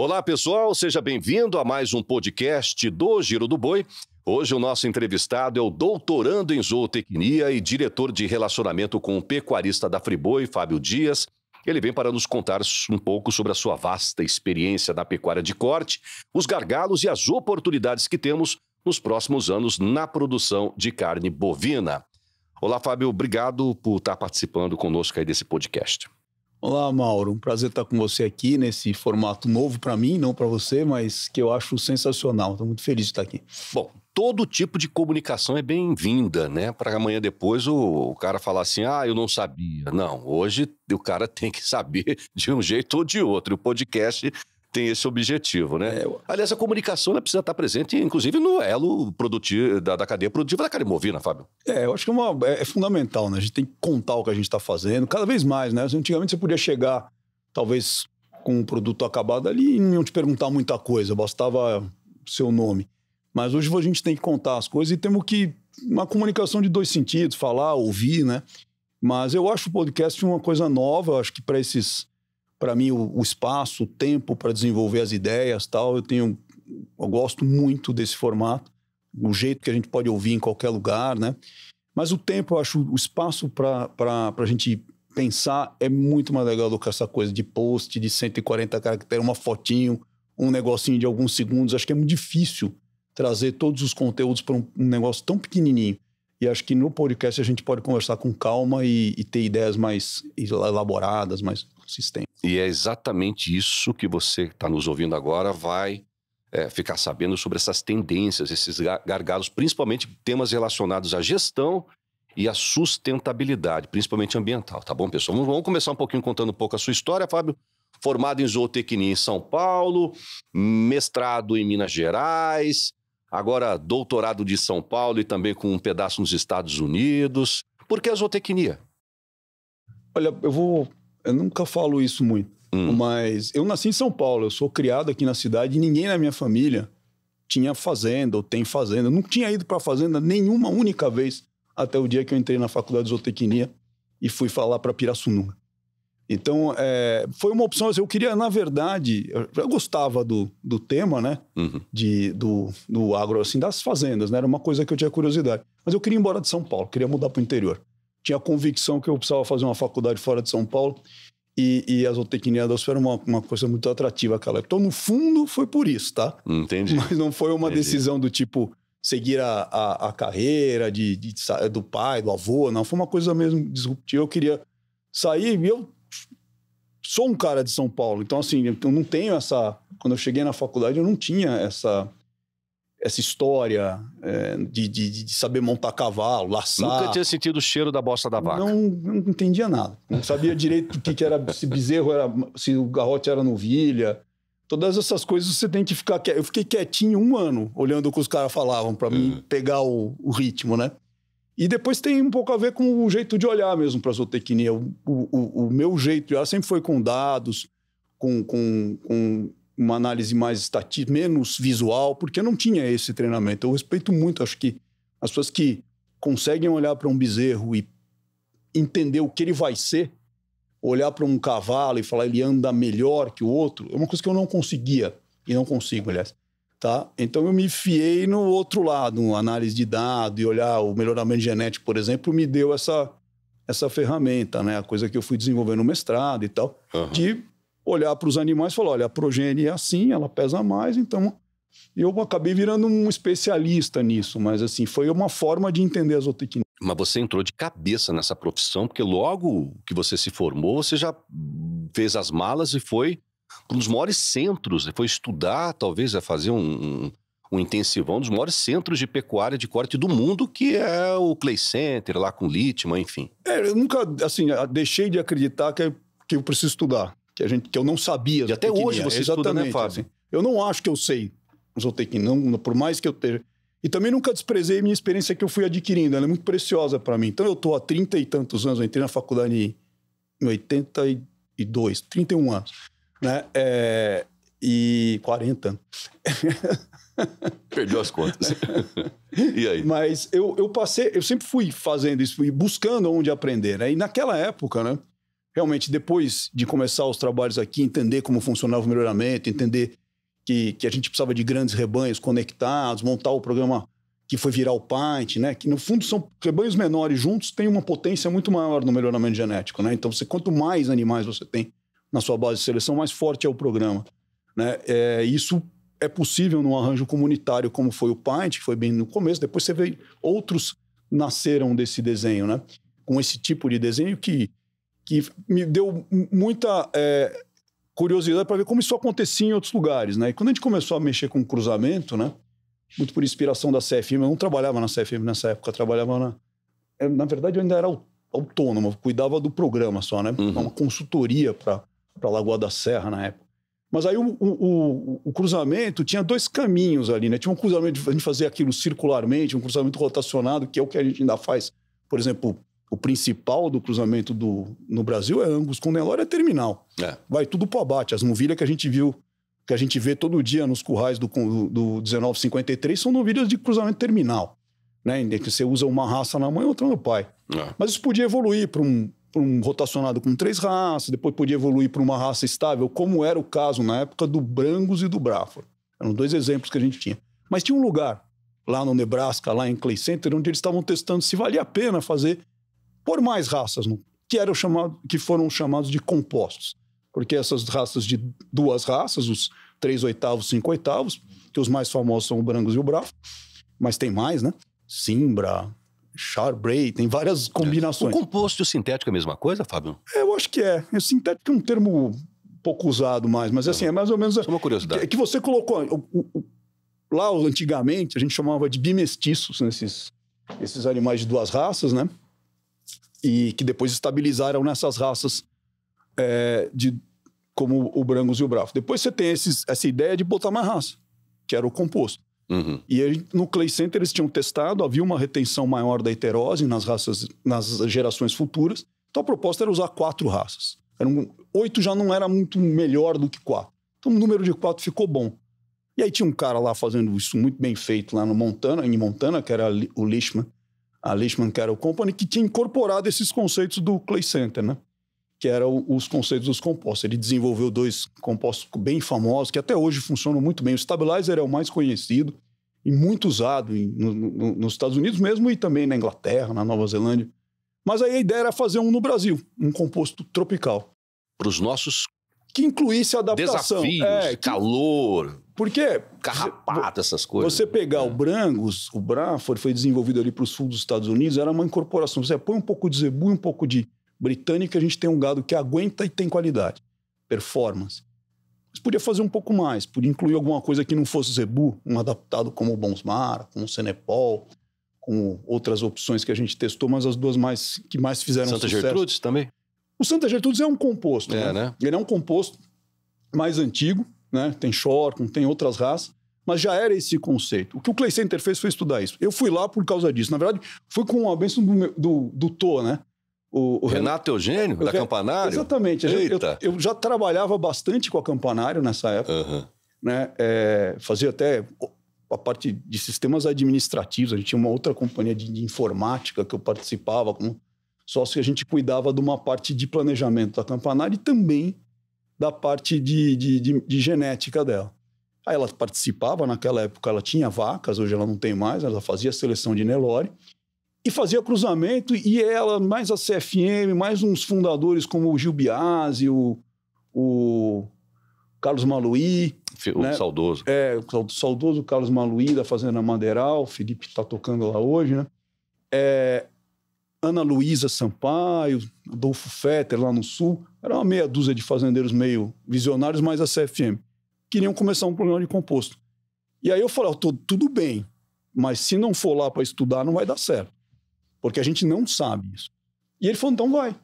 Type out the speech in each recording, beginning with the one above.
Olá, pessoal, seja bem-vindo a mais um podcast do Giro do Boi. Hoje o nosso entrevistado é o doutorando em zootecnia e diretor de relacionamento com o pecuarista da Friboi, Fábio Dias. Ele vem para nos contar um pouco sobre a sua vasta experiência na pecuária de corte, os gargalos e as oportunidades que temos nos próximos anos na produção de carne bovina. Olá, Fábio, obrigado por estar participando conosco aí desse podcast. Olá, Mauro, um prazer estar com você aqui nesse formato novo para mim, não para você, mas que eu acho sensacional. Estou muito feliz de estar aqui. Bom, todo tipo de comunicação é bem-vinda, né? Para amanhã depois o cara falar assim, eu não sabia. Não, hoje o cara tem que saber de um jeito ou de outro. O podcast tem esse objetivo, né? Aliás, a comunicação precisa estar presente, inclusive, no elo produtivo, da cadeia produtiva da carne bovina, Fábio. Eu acho que é fundamental, né? A gente tem que contar o que a gente está fazendo, cada vez mais, né? Antigamente você podia chegar, talvez, com um produto acabado ali e não te perguntar muita coisa, bastava seu nome. Mas hoje a gente tem que contar as coisas e temos que... Uma comunicação de dois sentidos, falar, ouvir, né? Mas eu acho o podcast uma coisa nova, eu acho que para mim, o espaço, o tempo para desenvolver as ideias, tal, eu gosto muito desse formato, o jeito que a gente pode ouvir em qualquer lugar, né? Mas o tempo, eu acho, o espaço para a gente pensar é muito mais legal do que essa coisa de post de 140 caracteres, uma fotinho, um negocinho de alguns segundos. Acho que é muito difícil trazer todos os conteúdos para um negócio tão pequenininho. E acho que no podcast a gente pode conversar com calma e ter ideias mais elaboradas, mais consistentes. E é exatamente isso que você está nos ouvindo agora vai ficar sabendo sobre essas tendências, esses gargalos, principalmente temas relacionados à gestão e à sustentabilidade, principalmente ambiental, tá bom, pessoal? Vamos começar um pouquinho contando um pouco a sua história, Fábio. Formado em zootecnia em São Paulo, mestrado em Minas Gerais, agora doutorado de São Paulo e também com um pedaço nos Estados Unidos. Por que a zootecnia? Olha, eu nunca falo isso muito, mas eu nasci em São Paulo, eu sou criado aqui na cidade e ninguém na minha família tinha fazenda ou tem fazenda. Eu não tinha ido para fazenda nenhuma única vez até o dia que eu entrei na faculdade de zootecnia e fui falar para Pirassununga. Então, foi uma opção, eu queria, na verdade, eu já gostava do tema, né, do agro, assim, das fazendas, né, era uma coisa que eu tinha curiosidade. Mas eu queria ir embora de São Paulo, queria mudar para o interior. Tinha a convicção que eu precisava fazer uma faculdade fora de São Paulo e a zootecnia da USP era uma coisa muito atrativa naquela época. Então, no fundo, foi por isso, tá? Entendi. Mas não foi uma decisão do tipo seguir a carreira do pai, do avô, não. Foi uma coisa mesmo disruptiva. Eu queria sair e eu sou um cara de São Paulo. Então, assim, eu não tenho essa... Quando eu cheguei na faculdade, eu não tinha essa história de saber montar cavalo, laçar. Nunca tinha sentido o cheiro da bosta da vaca. Não entendia nada. Não sabia direito o que era, se bezerro era, se o garrote era novilha. Todas essas coisas você tem que ficar quieto. Eu fiquei quietinho 1 ano, olhando o que os caras falavam, para mim pegar o ritmo, né? E depois tem um pouco a ver com o jeito de olhar mesmo para a zootecnia. O meu jeito de olhar sempre foi com dados, com uma análise mais estatística, menos visual, porque eu não tinha esse treinamento. Eu respeito muito, acho que as pessoas que conseguem olhar para um bezerro e entender o que ele vai ser, olhar para um cavalo e falar ele anda melhor que o outro, é uma coisa que eu não conseguia, e não consigo, aliás. Tá? Então eu me enfiei no outro lado, análise de dados e olhar o melhoramento genético, por exemplo, me deu essa ferramenta, né? A coisa que eu fui desenvolvendo no mestrado e tal, de olhar para os animais e falar, olha, a progênie é assim, ela pesa mais, então eu acabei virando um especialista nisso, mas assim, foi uma forma de entender a zootecnia. Mas você entrou de cabeça nessa profissão, porque logo que você se formou, você já fez as malas e foi para um dos maiores centros, foi estudar, talvez, fazer um intensivão dos maiores centros de pecuária de corte do mundo, que é o Clay Center, lá com Littmann, enfim. Eu nunca, assim, deixei de acreditar que eu preciso estudar, que eu não sabia. E até hoje você estuda, né, Fábio? Assim, eu não acho que eu sei zootecnia, por mais que eu esteja... E também nunca desprezei minha experiência que eu fui adquirindo, ela é muito preciosa para mim. Então eu estou há 30 e tantos anos, eu entrei na faculdade em 82, 31 anos. Né? E 40 anos. Perdeu as contas. E aí? Mas eu sempre fui fazendo isso, fui buscando onde aprender. Né? E naquela época, né, realmente, depois de começar os trabalhos aqui, entender como funcionava o melhoramento, entender que a gente precisava de grandes rebanhos conectados, montar o programa que foi virar o Pint, né? Que no fundo são rebanhos menores juntos, têm uma potência muito maior no melhoramento genético, né? Então, quanto mais animais você tem na sua base de seleção, mais forte é o programa, né? Isso é possível num arranjo comunitário, como foi o Pint, que foi bem no começo. Depois você vê outros nasceram desse desenho, né? Com esse tipo de desenho que me deu muita curiosidade para ver como isso acontecia em outros lugares, né? E quando a gente começou a mexer com cruzamento, né? Muito por inspiração da CFM, eu não trabalhava na CFM nessa época, eu trabalhava na verdade, eu ainda era autônomo, eu cuidava do programa só, né? Uma consultoria para Lagoa da Serra na época. Mas aí o cruzamento tinha dois caminhos ali, né? Tinha um cruzamento de a gente fazer aquilo circularmente, um cruzamento rotacionado, que é o que a gente ainda faz. Por exemplo, o principal do cruzamento no Brasil é Angus com Nelore terminal. Vai tudo para abate. As novilhas que a gente viu, que a gente vê todo dia nos currais do 1953, são novilhas de cruzamento terminal, né? Em que você usa uma raça na mãe e outra no pai. Mas isso podia evoluir para um rotacionado com 3 raças, depois podia evoluir para uma raça estável, como era o caso na época do Brangus e do Braford. Eram 2 exemplos que a gente tinha. Mas tinha um lugar, lá no Nebraska, lá em Clay Center, onde eles estavam testando se valia a pena pôr mais raças, que foram chamados de compostos. Porque essas raças de 2 raças, os 3/8, 5/8, que os mais famosos são o Brangus e o Braford, mas tem mais, né? Simbra, Charbray, tem várias combinações. O composto e o sintético é a mesma coisa, Fábio? Eu acho que é. O sintético é um termo pouco usado mais, mas assim, é mais ou menos... Só uma curiosidade. Que você colocou... Lá, antigamente, a gente chamava de bimestiços, esses animais de 2 raças, né? E que depois estabilizaram nessas raças como o Brangus e o Braford. Depois você tem essa ideia de botar mais raça, que era o composto. E aí, no Clay Center eles tinham testado, havia uma retenção maior da heterose nas gerações futuras. Então a proposta era usar 4 raças. 8 já não era muito melhor do que 4. Então o número de 4 ficou bom. E aí tinha um cara lá fazendo isso muito bem feito lá em Montana, que era o Leishman, a Leishman Cattle Company, que tinha incorporado esses conceitos do Clay Center, né? Que eram os conceitos dos compostos. Ele desenvolveu 2 compostos bem famosos, que até hoje funcionam muito bem. O Stabilizer é o mais conhecido e muito usado nos Estados Unidos mesmo e também na Inglaterra, na Nova Zelândia. Mas aí a ideia era fazer um no Brasil, um composto tropical. Para os nossos que incluísse adaptação. Desafios, calor, porque carrapato, essas coisas. Você pegar o Brangus, o Braford, foi desenvolvido ali para o sul dos Estados Unidos, era uma incorporação. Você põe um pouco de zebu e um pouco de britânica, a gente tem um gado que aguenta e tem qualidade, performance. Mas podia fazer um pouco mais, podia incluir alguma coisa que não fosse zebu, um adaptado como o Bonsmara, como o Senepol, com outras opções que a gente testou, mas as 2 que mais fizeram Santa sucesso. Gertrudes também? O Santa Gertrudes é um composto, né? Ele é um composto mais antigo, né? Tem Shortcom, tem outras raças, mas já era esse conceito. O que o Clay Center fez foi estudar isso. Eu fui lá por causa disso. Na verdade, fui com a bênção do Tô, né? O Renato Eugênio, da Campanário? Exatamente. Eu já trabalhava bastante com a Campanário nessa época. Né? Fazia até a parte de sistemas administrativos. A gente tinha uma outra companhia de informática que eu participava como sócio, que a gente cuidava de uma parte de planejamento da Campanário e também da parte de genética dela. Aí ela participava, naquela época ela tinha vacas, hoje ela não tem mais, ela fazia seleção de Nelore e fazia cruzamento, e ela, mais a CFM, mais uns fundadores como o Gil Biasi, o Carlos Maluí. O saudoso. O saudoso Carlos Maluí, da Fazenda Madeiral, o Felipe está tocando lá hoje, né? Ana Luísa Sampaio, Adolfo Fetter lá no Sul, era uma meia dúzia de fazendeiros meio visionários, mais a CFM. Queriam começar um programa de composto. E aí eu falei, tudo bem, mas se não for lá para estudar, não vai dar certo. Porque a gente não sabe isso. E ele falou, então vai.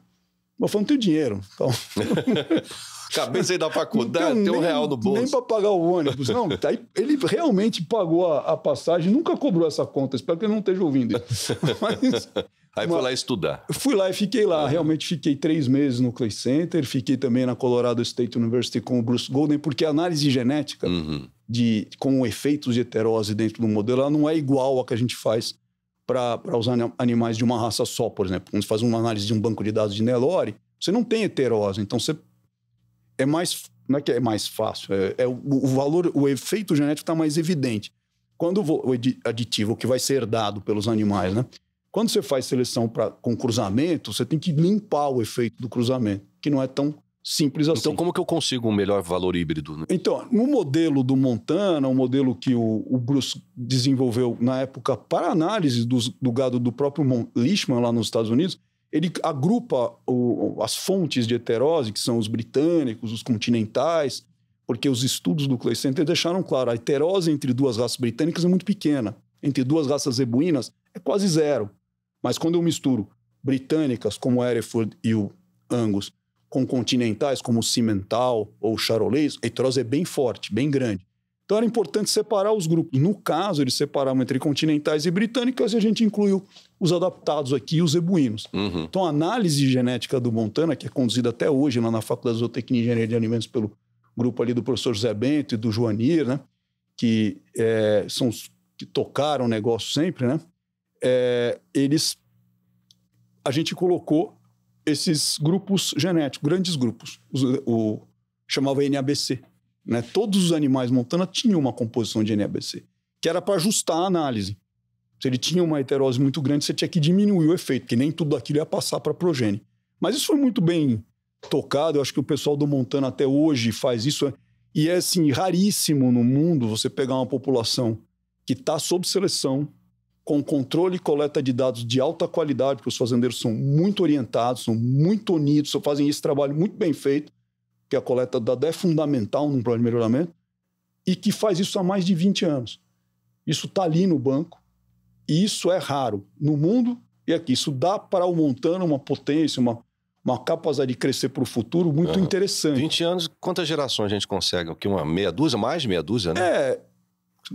Eu falei, não tenho dinheiro. Então... Acabei de sair da faculdade, tem R$1 no bolso. Nem para pagar o ônibus. Não, aí ele realmente pagou a passagem, nunca cobrou essa conta. Espero que ele não esteja ouvindo isso. Aí foi lá estudar. Fui lá e fiquei lá. Realmente fiquei 3 meses no Clay Center. Fiquei também na Colorado State University com o Bruce Golden, porque a análise genética com efeitos de heterose dentro do modelo, ela não é igual a que a gente faz para os animais de uma raça só, por exemplo. Quando você faz uma análise de um banco de dados de Nelore, Você não tem heterose, então você é mais, não é que é mais fácil, o valor, o efeito genético está mais evidente. Quando o aditivo que vai ser herdado pelos animais, né? Quando você faz seleção com cruzamento, você tem que limpar o efeito do cruzamento, que não é tão simples assim. Então, como que eu consigo um melhor valor híbrido? Né? Então, no modelo do Montana, um modelo que o Bruce desenvolveu na época para análise do gado do próprio Leishman lá nos Estados Unidos, ele agrupa as fontes de heterose, que são os britânicos, os continentais, porque os estudos do Clay Center deixaram claro, a heterose entre duas raças britânicas é muito pequena. Entre duas raças zebuínas é quase zero. Mas quando eu misturo britânicas, como o Hereford e o Angus, com continentais, como o Simmental ou o Charolais, a heterose é bem forte, bem grande. Então era importante separar os grupos. No caso, eles separaram entre continentais e britânicas e a gente incluiu os adaptados aqui e os zebuínos. Uhum. Então a análise genética do Montana, que é conduzida até hoje lá na Faculdade de Zootecnia e Engenharia de Alimentos pelo grupo ali do professor José Bento e do Joanir, né? Que são os que tocaram o negócio sempre, né? A gente colocou esses grupos genéticos, grandes grupos, chamava NABC. Né? Todos os animais Montana tinham uma composição de NABC, que era para ajustar a análise. Se ele tinha uma heterose muito grande, você tinha que diminuir o efeito, porque nem tudo aquilo ia passar para a progênie. Mas isso foi muito bem tocado, eu acho que o pessoal do Montana até hoje faz isso, e é assim, raríssimo no mundo você pegar uma população que está sob seleção, com controle e coleta de dados de alta qualidade, porque os fazendeiros são muito orientados, são muito unidos, fazem esse trabalho muito bem feito, que a coleta de dados é fundamental num plano de melhoramento, e que faz isso há mais de 20 anos. Isso está ali no banco, e isso é raro no mundo e aqui. Isso dá para o Montana uma potência, uma capacidade de crescer para o futuro muito interessante. 20 anos, quantas gerações a gente consegue? Uma meia dúzia? Mais de meia dúzia, né?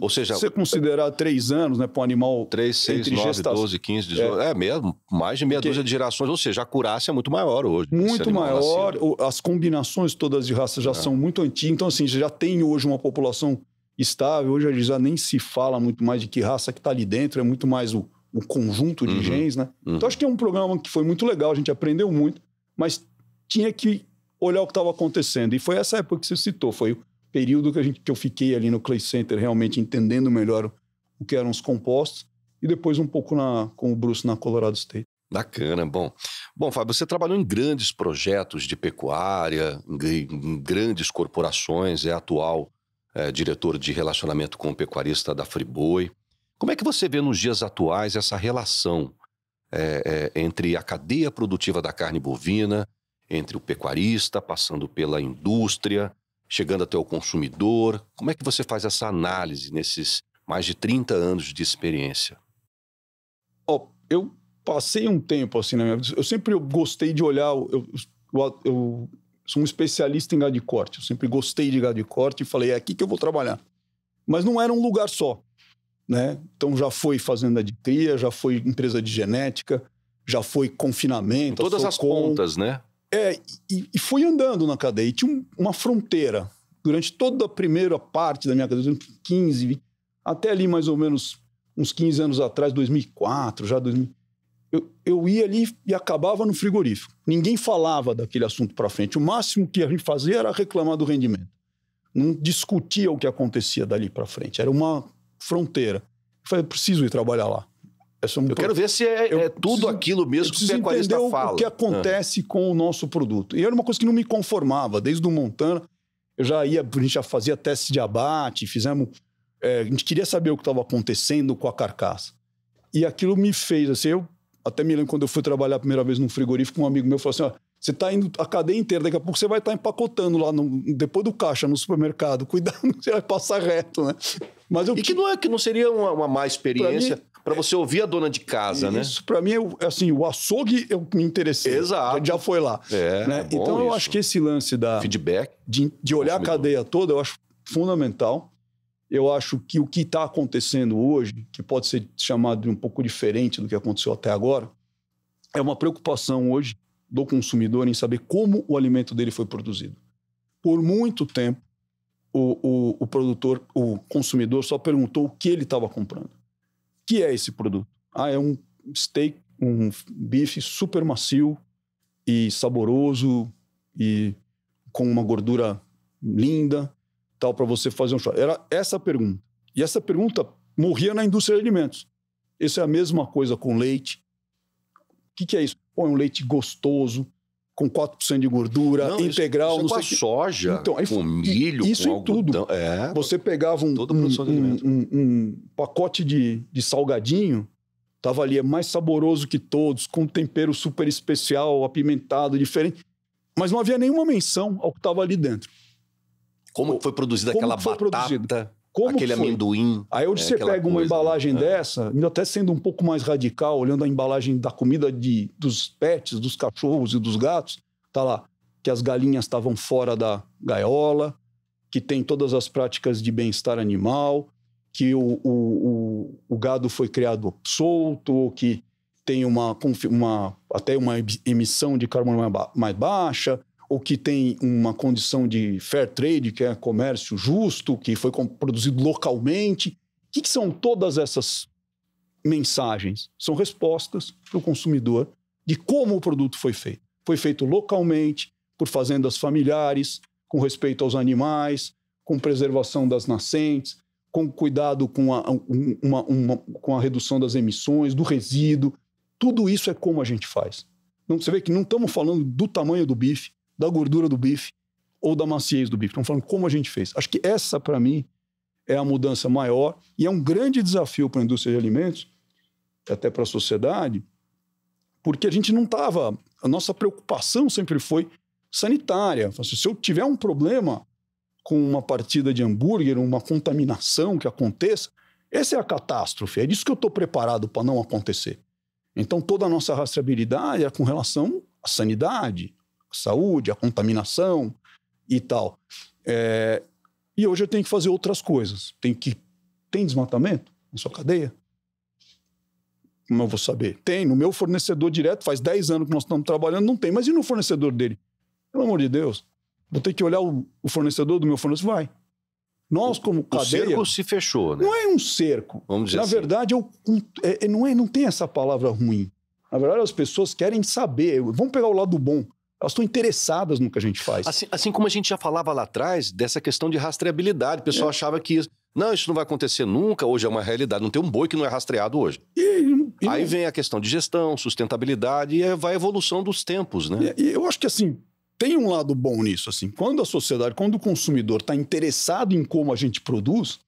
Ou seja, se você considerar 3 anos, né, para um animal... 3, 6, 9, 12, 15, 18... mesmo, mais de meia dúzia de gerações. Ou seja, a acurácia é muito maior hoje. Muito maior. As combinações todas de raças já são muito antigas. Então, assim, já tem hoje uma população estável. Hoje já nem se fala muito mais de que raça que está ali dentro. É muito mais o conjunto de genes, né? Então, acho que é um programa que foi muito legal. A gente aprendeu muito. Mas tinha que olhar o que estava acontecendo. E foi essa época que você citou. Foi o período que eu fiquei ali no Clay Center realmente entendendo melhor o que eram os compostos e depois um pouco com o Bruce na Colorado State. Bacana, bom, Fábio, você trabalhou em grandes projetos de pecuária, em grandes corporações, é atual diretor de relacionamento com o pecuarista da Friboi. Como é que você vê nos dias atuais essa relação entre a cadeia produtiva da carne bovina, entre o pecuarista, passando pela indústria, chegando até o consumidor? Como é que você faz essa análise nesses mais de 30 anos de experiência? Eu passei um tempo assim na minha vida. Eu sempre gostei de olhar. Eu sou um especialista em gado de corte. Eu sempre gostei de gado de corte e falei, é aqui que eu vou trabalhar. Mas não era um lugar só, né? Então já foi fazenda de cria, já foi empresa de genética, já foi confinamento. Em todas as pontas, né? E fui andando na cadeia. E tinha uma fronteira. Durante toda a primeira parte da minha cadeia, 15, 20, até ali mais ou menos uns 15 anos atrás, 2004, já 2000, eu ia ali e acabava no frigorífico. Ninguém falava daquele assunto para frente. O máximo que a gente fazia era reclamar do rendimento. Não discutia o que acontecia dali para frente. Era uma fronteira. Eu falei, preciso ir trabalhar lá. Eu quero ver se tudo aquilo mesmo que o pecuarista fala. O que acontece com o nosso produto. E era uma coisa que não me conformava. Desde o Montana, a gente já fazia testes de abate, a gente queria saber o que estava acontecendo com a carcaça. E aquilo me fez, assim, eu até me lembro quando eu fui trabalhar a primeira vez num frigorífico, um amigo meu falou assim, você está indo a cadeia inteira, daqui a pouco você vai estar empacotando lá, depois do caixa, no supermercado. Cuidado, você vai passar reto, né? Mas que não seria uma má experiência para você ouvir a dona de casa, né? Isso, para mim, assim, o açougue eu me interessei. Exato. Já foi lá. Né? Então, eu acho que esse lance feedback de olhar a cadeia toda, eu acho fundamental. Eu acho que o que está acontecendo hoje, que pode ser chamado de um pouco diferente do que aconteceu até agora, é uma preocupação hoje do consumidor em saber como o alimento dele foi produzido. Por muito tempo, o produtor, o consumidor só perguntou o que ele estava comprando. O que é esse produto? É um steak, um bife super macio, e saboroso e com uma gordura linda, tal, para você fazer um churrasco. Era essa a pergunta. E essa pergunta morria na indústria de alimentos. Isso é a mesma coisa com leite. O que é isso? Pô, é um leite gostoso, com 4% de gordura, não, integral. Isso é com a soja, então, com milho, isso com em tudo. Você pegava um pacote de salgadinho, tava ali, é mais saboroso que todos, com tempero super especial, apimentado, diferente. Mas não havia nenhuma menção ao que estava ali dentro. Como foi produzida aquela batata, aquele amendoim. Aí onde você pega uma embalagem dessa, ainda até sendo um pouco mais radical, olhando a embalagem da comida dos pets, dos cachorros e dos gatos, tá lá que as galinhas estavam fora da gaiola, que tem todas as práticas de bem-estar animal, que o gado foi criado solto, que tem até uma emissão de carbono mais baixa, ou que tem uma condição de fair trade, que é comércio justo, que foi produzido localmente. O que são todas essas mensagens? São respostas para o consumidor de como o produto foi feito. Foi feito localmente, por fazendas familiares, com respeito aos animais, com preservação das nascentes, com cuidado com a redução das emissões, do resíduo. Tudo isso é como a gente faz. Você vê que não estamos falando do tamanho do bife, da gordura do bife ou da maciez do bife. Estamos falando como a gente fez. Acho que essa, para mim, é a mudança maior e é um grande desafio para a indústria de alimentos, até para a sociedade, porque a gente não estava... A nossa preocupação sempre foi sanitária. Se eu tiver um problema com uma partida de hambúrguer, uma contaminação que aconteça, essa é a catástrofe. É disso que eu estou preparado para não acontecer. Então, toda a nossa rastreabilidade é com relação à sanidade, à saúde, à contaminação e tal. E hoje eu tenho que fazer outras coisas. Tem desmatamento na sua cadeia? Como eu vou saber? Tem. No meu fornecedor direto, faz 10 anos que nós estamos trabalhando, não tem. Mas e no fornecedor dele? Pelo amor de Deus. Vou ter que olhar o fornecedor do meu fornecedor? Vai. Nós, como cadeia... O cerco se fechou, né? Não é um cerco. Vamos dizer Na assim. verdade, não tem essa palavra ruim. Na verdade, as pessoas querem saber. Vamos pegar o lado bom. Elas estão interessadas no que a gente faz. Assim como a gente já falava lá atrás, dessa questão de rastreabilidade. O pessoal achava que isso não vai acontecer nunca. Hoje é uma realidade. Não tem um boi que não é rastreado hoje. Aí vem a questão de gestão, sustentabilidade e vai a evolução dos tempos, né? E eu acho que, assim, tem um lado bom nisso, assim. Quando a sociedade, quando o consumidor está interessado em como a gente produz,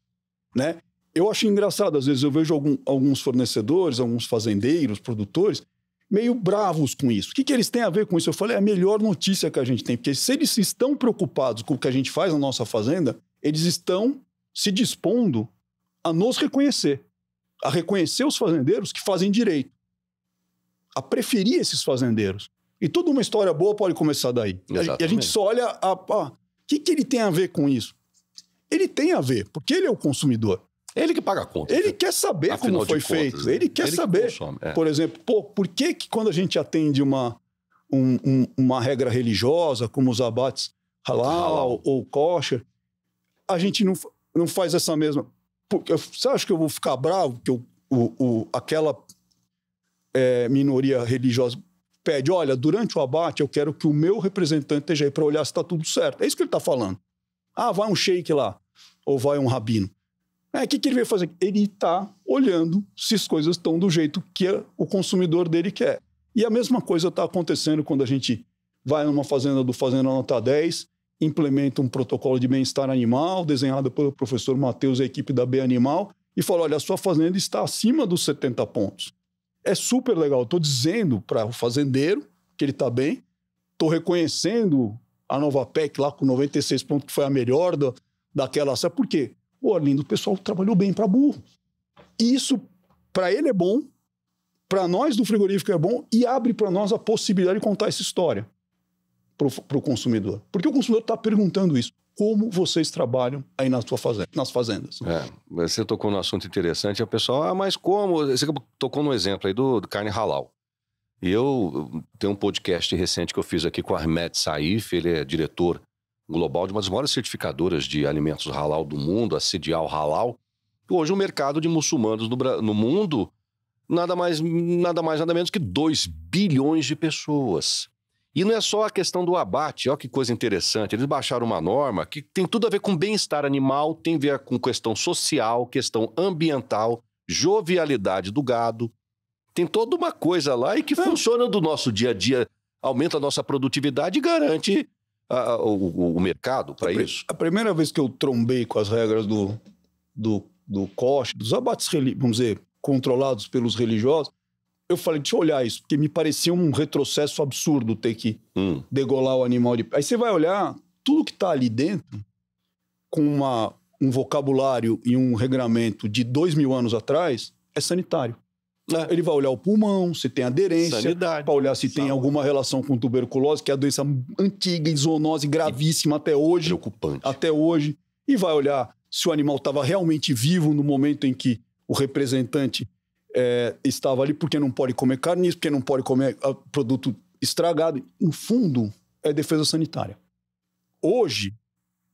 né? Eu acho engraçado, às vezes eu vejo alguns fornecedores, alguns fazendeiros, produtores, meio bravos com isso. O que eles têm a ver com isso? Eu falei, é a melhor notícia que a gente tem, porque se eles estão preocupados com o que a gente faz na nossa fazenda, eles estão se dispondo a nos reconhecer, a reconhecer os fazendeiros que fazem direito, a preferir esses fazendeiros. E toda uma história boa pode começar daí. Exatamente. E a gente só olha, o que ele tem a ver com isso? Ele tem a ver, porque ele é o consumidor. Ele que paga a conta. Ele quer saber como foi feito. Né? Ele quer saber. Por exemplo, por que quando a gente atende uma regra religiosa, como os abates halal ou kosher, a gente não faz essa mesma... Você acha que eu vou ficar bravo que aquela minoria religiosa pede, olha, durante o abate eu quero que o meu representante esteja aí para olhar se está tudo certo. É isso que ele está falando. Vai um sheik lá, ou vai um rabino. O que ele veio fazer? Ele está olhando se as coisas estão do jeito que o consumidor dele quer. E a mesma coisa está acontecendo quando a gente vai numa fazenda do Fazenda Nota 10, implementa um protocolo de bem-estar animal, desenhado pelo professor Matheus e a equipe da B Animal, e fala, olha, a sua fazenda está acima dos 70 pontos. É super legal. Estou dizendo para o fazendeiro que ele está bem, estou reconhecendo a nova PEC lá com 96 pontos, que foi a melhor daquela... Sabe por quê? Arlindo, o pessoal trabalhou bem para burro. E isso, para ele é bom, para nós do frigorífico é bom e abre para nós a possibilidade de contar essa história para o consumidor. Porque o consumidor está perguntando isso. Como vocês trabalham aí nas fazendas? Você tocou num assunto interessante. O pessoal, mas como? Você tocou no exemplo aí do carne halal. E eu tenho um podcast recente que eu fiz aqui com o Ahmed Saif, ele é diretor global de uma das maiores certificadoras de alimentos halal do mundo, a Sedial Halal. Hoje o mercado de muçulmanos no mundo, nada mais, nada menos que 2 bilhões de pessoas. E não é só a questão do abate, olha que coisa interessante. Eles baixaram uma norma que tem tudo a ver com bem-estar animal, tem a ver com questão social, questão ambiental, jovialidade do gado. Tem toda uma coisa lá e que funciona do nosso dia a dia, aumenta a nossa produtividade e garante o mercado para isso. A primeira vez que eu trombei com as regras do COSH, dos abates, vamos dizer, controlados pelos religiosos, eu falei, deixa eu olhar isso, porque me parecia um retrocesso absurdo ter que degolar o animal de... Aí você vai olhar, tudo que está ali dentro, com um vocabulário e um regramento de 2000 anos atrás, é sanitário. Ele vai olhar o pulmão, se tem aderência, para olhar se tem alguma relação com tuberculose, que é a doença antiga e zoonose gravíssima até hoje. Preocupante. Até hoje. E vai olhar se o animal estava realmente vivo no momento em que o representante estava ali, porque não pode comer carne, porque não pode comer produto estragado. No fundo, é defesa sanitária. Hoje,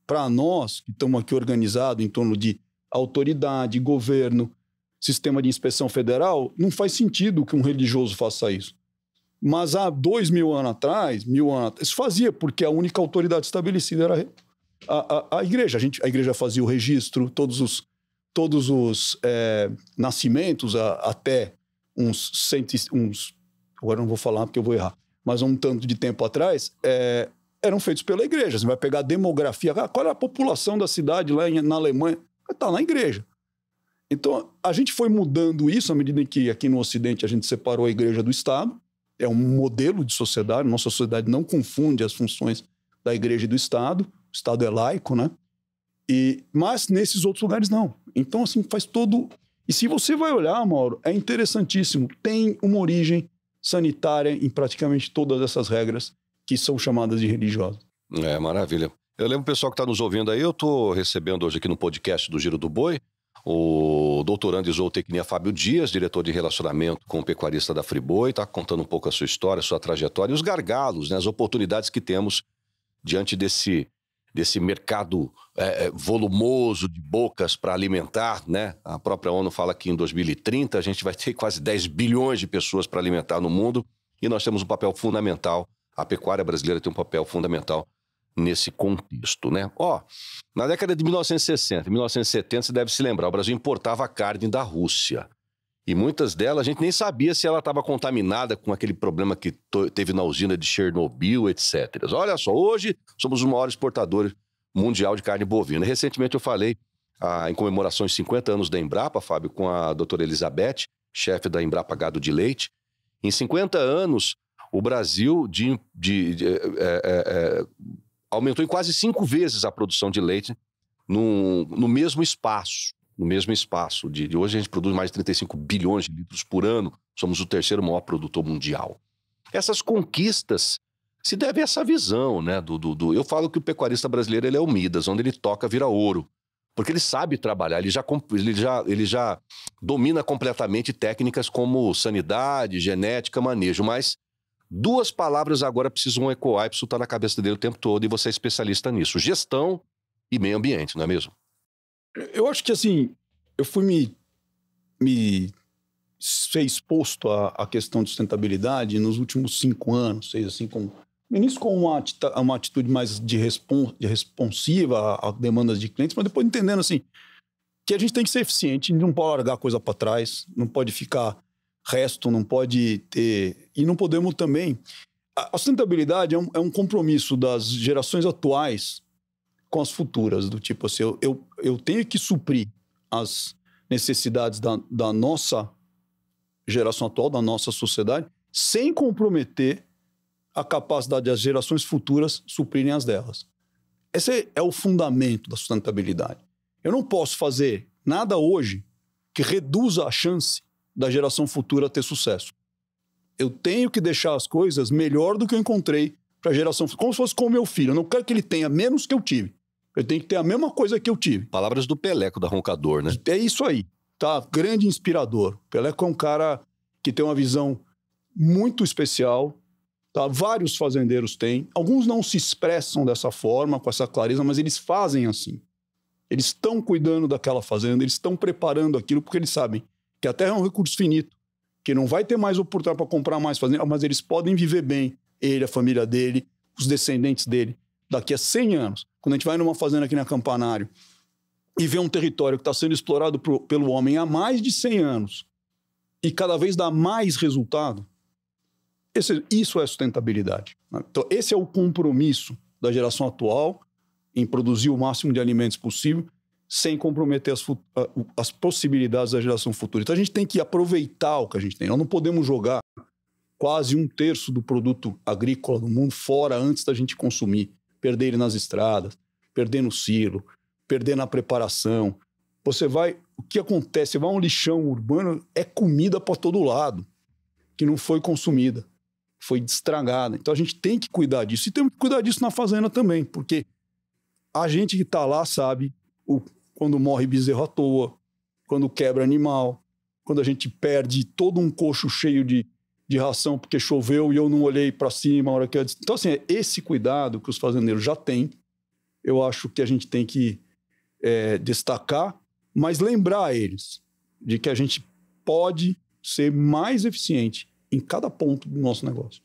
para nós que estamos aqui organizados em torno de autoridade, governo, sistema de inspeção federal, não faz sentido que um religioso faça isso. Mas há 2000 anos atrás, isso fazia, porque a única autoridade estabelecida era a igreja. A igreja fazia o registro, todos os nascimentos até agora não vou falar porque eu vou errar, mas um tanto de tempo atrás, eram feitos pela igreja. Você vai pegar a demografia, qual é a população da cidade lá na Alemanha? Está na igreja. Então, a gente foi mudando isso à medida em que aqui no Ocidente a gente separou a igreja do Estado. É um modelo de sociedade. Nossa sociedade não confunde as funções da igreja e do Estado. O Estado é laico, né? Mas nesses outros lugares não. Então, assim, faz todo... E se você vai olhar, Mauro, é interessantíssimo. Tem uma origem sanitária em praticamente todas essas regras que são chamadas de religiosas. Maravilha. Eu lembro o pessoal que está nos ouvindo aí, eu estou recebendo hoje aqui no podcast do Giro do Boi o doutorando em zootecnia Fábio Dias, diretor de relacionamento com o pecuarista da Friboi, está contando um pouco a sua história, a sua trajetória e os gargalos, né, as oportunidades que temos diante desse mercado volumoso de bocas para alimentar, né? A própria ONU fala que em 2030 a gente vai ter quase 10 bilhões de pessoas para alimentar no mundo e nós temos um papel fundamental, a pecuária brasileira tem um papel fundamental nesse contexto, né? Na década de 1960, 1970, você deve se lembrar, o Brasil importava carne da Rússia. E muitas delas a gente nem sabia se ela estava contaminada com aquele problema que teve na usina de Chernobyl, etc. Olha só, hoje somos o maior exportador mundial de carne bovina. Recentemente eu falei, em comemoração de 50 anos da Embrapa, Fábio, com a doutora Elizabeth, chefe da Embrapa Gado de Leite. Em 50 anos, o Brasil aumentou em quase 5 vezes a produção de leite no mesmo espaço. No mesmo espaço. Hoje a gente produz mais de 35 bilhões de litros por ano. Somos o terceiro maior produtor mundial. Essas conquistas se devem a essa visão, né? Eu falo que o pecuarista brasileiro ele é o Midas, onde ele toca vira ouro. Porque ele sabe trabalhar, ele já domina completamente técnicas como sanidade, genética, manejo, mas 2 palavras agora precisam ecoar e precisam estar na cabeça dele o tempo todo, e você é especialista nisso. Gestão e meio ambiente, não é mesmo? Eu acho que, assim, eu fui me ser exposto à questão de sustentabilidade nos últimos 5 anos, 6, assim, no início com uma atitude mais responsiva a demandas de clientes, mas depois entendendo, assim, que a gente tem que ser eficiente, não pode largar a coisa para trás, não pode ficar resto, não pode ter... E não podemos também... A sustentabilidade é um compromisso das gerações atuais com as futuras, do tipo assim, eu tenho que suprir as necessidades da nossa geração atual, da nossa sociedade, sem comprometer a capacidade das gerações futuras suprirem as delas. Esse é o fundamento da sustentabilidade. Eu não posso fazer nada hoje que reduza a chance da geração futura ter sucesso. Eu tenho que deixar as coisas melhor do que eu encontrei para a geração futura, como se fosse com o meu filho. Eu não quero que ele tenha menos que eu tive. Eu tenho que ter a mesma coisa que eu tive. Palavras do Peleco, da Roncador, né? É isso aí, tá? Grande inspirador. Peleco é um cara que tem uma visão muito especial, tá? Vários fazendeiros têm. Alguns não se expressam dessa forma, com essa clareza, mas eles fazem assim. Eles estão cuidando daquela fazenda, eles estão preparando aquilo, porque eles sabem que a terra é um recurso finito, que não vai ter mais oportunidade para comprar mais fazenda, mas eles podem viver bem, ele, a família dele, os descendentes dele, daqui a 100 anos. Quando a gente vai numa fazenda aqui na Campanário e vê um território que está sendo explorado pelo homem há mais de 100 anos e cada vez dá mais resultado, isso é sustentabilidade. Então, esse é o compromisso da geração atual em produzir o máximo de alimentos possível sem comprometer as possibilidades da geração futura. Então, a gente tem que aproveitar o que a gente tem. Nós não podemos jogar quase 1/3 do produto agrícola do mundo fora antes da gente consumir. Perder ele nas estradas, perder no silo, perder na preparação. O que acontece? Você vai a um lixão urbano, é comida para todo lado, que não foi consumida, foi estragada. Então a gente tem que cuidar disso. E temos que cuidar disso na fazenda também, porque a gente que está lá sabe quando morre bezerro à toa, quando quebra animal, quando a gente perde todo um coxo cheio de ração porque choveu e eu não olhei para cima a hora que eu... Então, assim, é esse cuidado que os fazendeiros já têm. Eu acho que a gente tem que destacar, mas lembrar eles de que a gente pode ser mais eficiente em cada ponto do nosso negócio.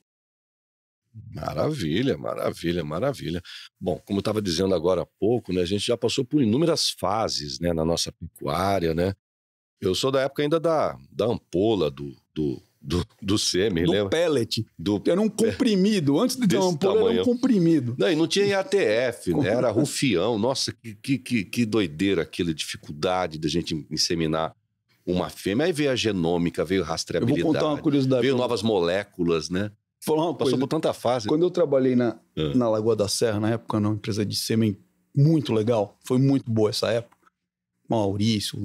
Maravilha, maravilha, maravilha. Bom, como eu estava dizendo agora há pouco, né, a gente já passou por inúmeras fases, né, na nossa pecuária, né? Eu sou da época ainda da ampola, do sêmen, do lembra? Pellet. Era um comprimido. Antes de ter uma ampola, era um comprimido. Não, e não tinha IATF, né? Era rufião. Nossa, que doideira aquela dificuldade da gente inseminar uma fêmea. Aí veio a genômica, veio a rastreabilidade. Eu vou contar uma curiosidade. Veio novas moléculas, né? Passou por tanta fase. Quando eu trabalhei na Lagoa da Serra, na época, numa empresa de sêmen muito legal, foi muito boa essa época. Maurício,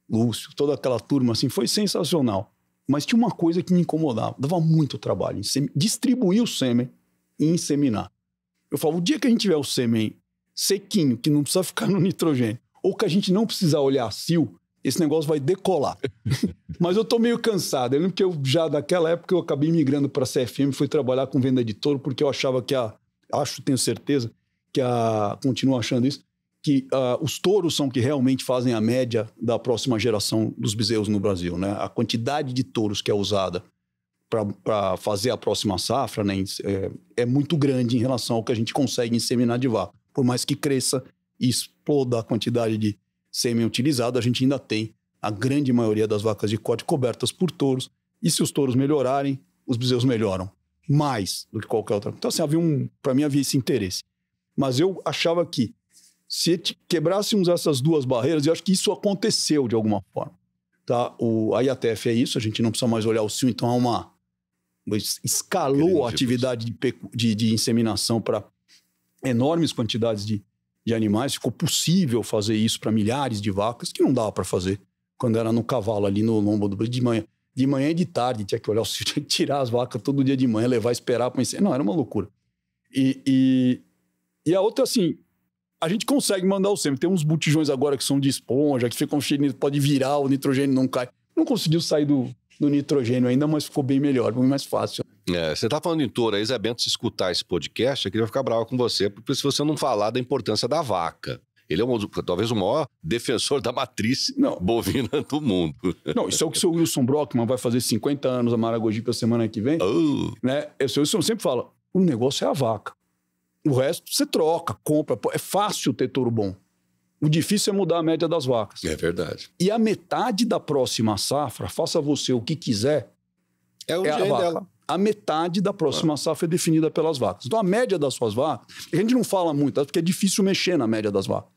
Lúcio, toda aquela turma, assim, foi sensacional. Mas tinha uma coisa que me incomodava, dava muito trabalho, distribuir o sêmen e inseminar. Eu falava, o dia que a gente tiver o sêmen sequinho, que não precisa ficar no nitrogênio, ou que a gente não precisar olhar a cio, esse negócio vai decolar. Mas eu tô meio cansado. Eu lembro que daquela época, eu acabei migrando para a CFM, fui trabalhar com venda de touro, porque eu achava que tenho certeza, continuo achando isso, que os touros são que realmente fazem a média da próxima geração dos bezerros no Brasil, né? A quantidade de touros que é usada para fazer a próxima safra, né, é muito grande em relação ao que a gente consegue inseminar de vaca. Por mais que cresça e exploda a quantidade de sêmen utilizado, a gente ainda tem a grande maioria das vacas de corte cobertas por touros. E se os touros melhorarem, os bezerros melhoram mais do que qualquer outra. Então, assim, para mim havia esse interesse. Mas eu achava que se quebrássemos essas duas barreiras, eu acho que isso aconteceu de alguma forma. Tá? A IATF é isso, a gente não precisa mais olhar o cio, então escalou a atividade de inseminação para enormes quantidades de animais. Ficou possível fazer isso para milhares de vacas, que não dava para fazer quando era no cavalo ali no lombo do de manhã. De manhã e de tarde, tinha que olhar o cio, tinha que tirar as vacas todo dia de manhã, levar, esperar para inseminar. Não, era uma loucura. E a outra, assim, a gente consegue mandar o sêmen. Tem uns botijões agora que são de esponja, que ficam cheios, pode virar, o nitrogênio não cai. Não conseguiu sair do nitrogênio ainda, mas ficou bem melhor, bem mais fácil. Você tá falando em touro aí, Zé Bento, se escutar esse podcast, eu queria ficar bravo com você, porque se você não falar da importância da vaca. Ele é talvez o maior defensor da matriz bovina do mundo. Não, isso é o que o seu Wilson Brockman vai fazer 50 anos a Maragogi a semana que vem. Né? O seu Wilson sempre fala, o negócio é a vaca. O resto você troca, compra. É fácil ter touro bom. O difícil é mudar a média das vacas. É verdade. E a metade da próxima safra, faça você o que quiser, é a vaca. Dela. A metade da próxima safra é definida pelas vacas. Então a média das suas vacas, a gente não fala muito, porque é difícil mexer na média das vacas.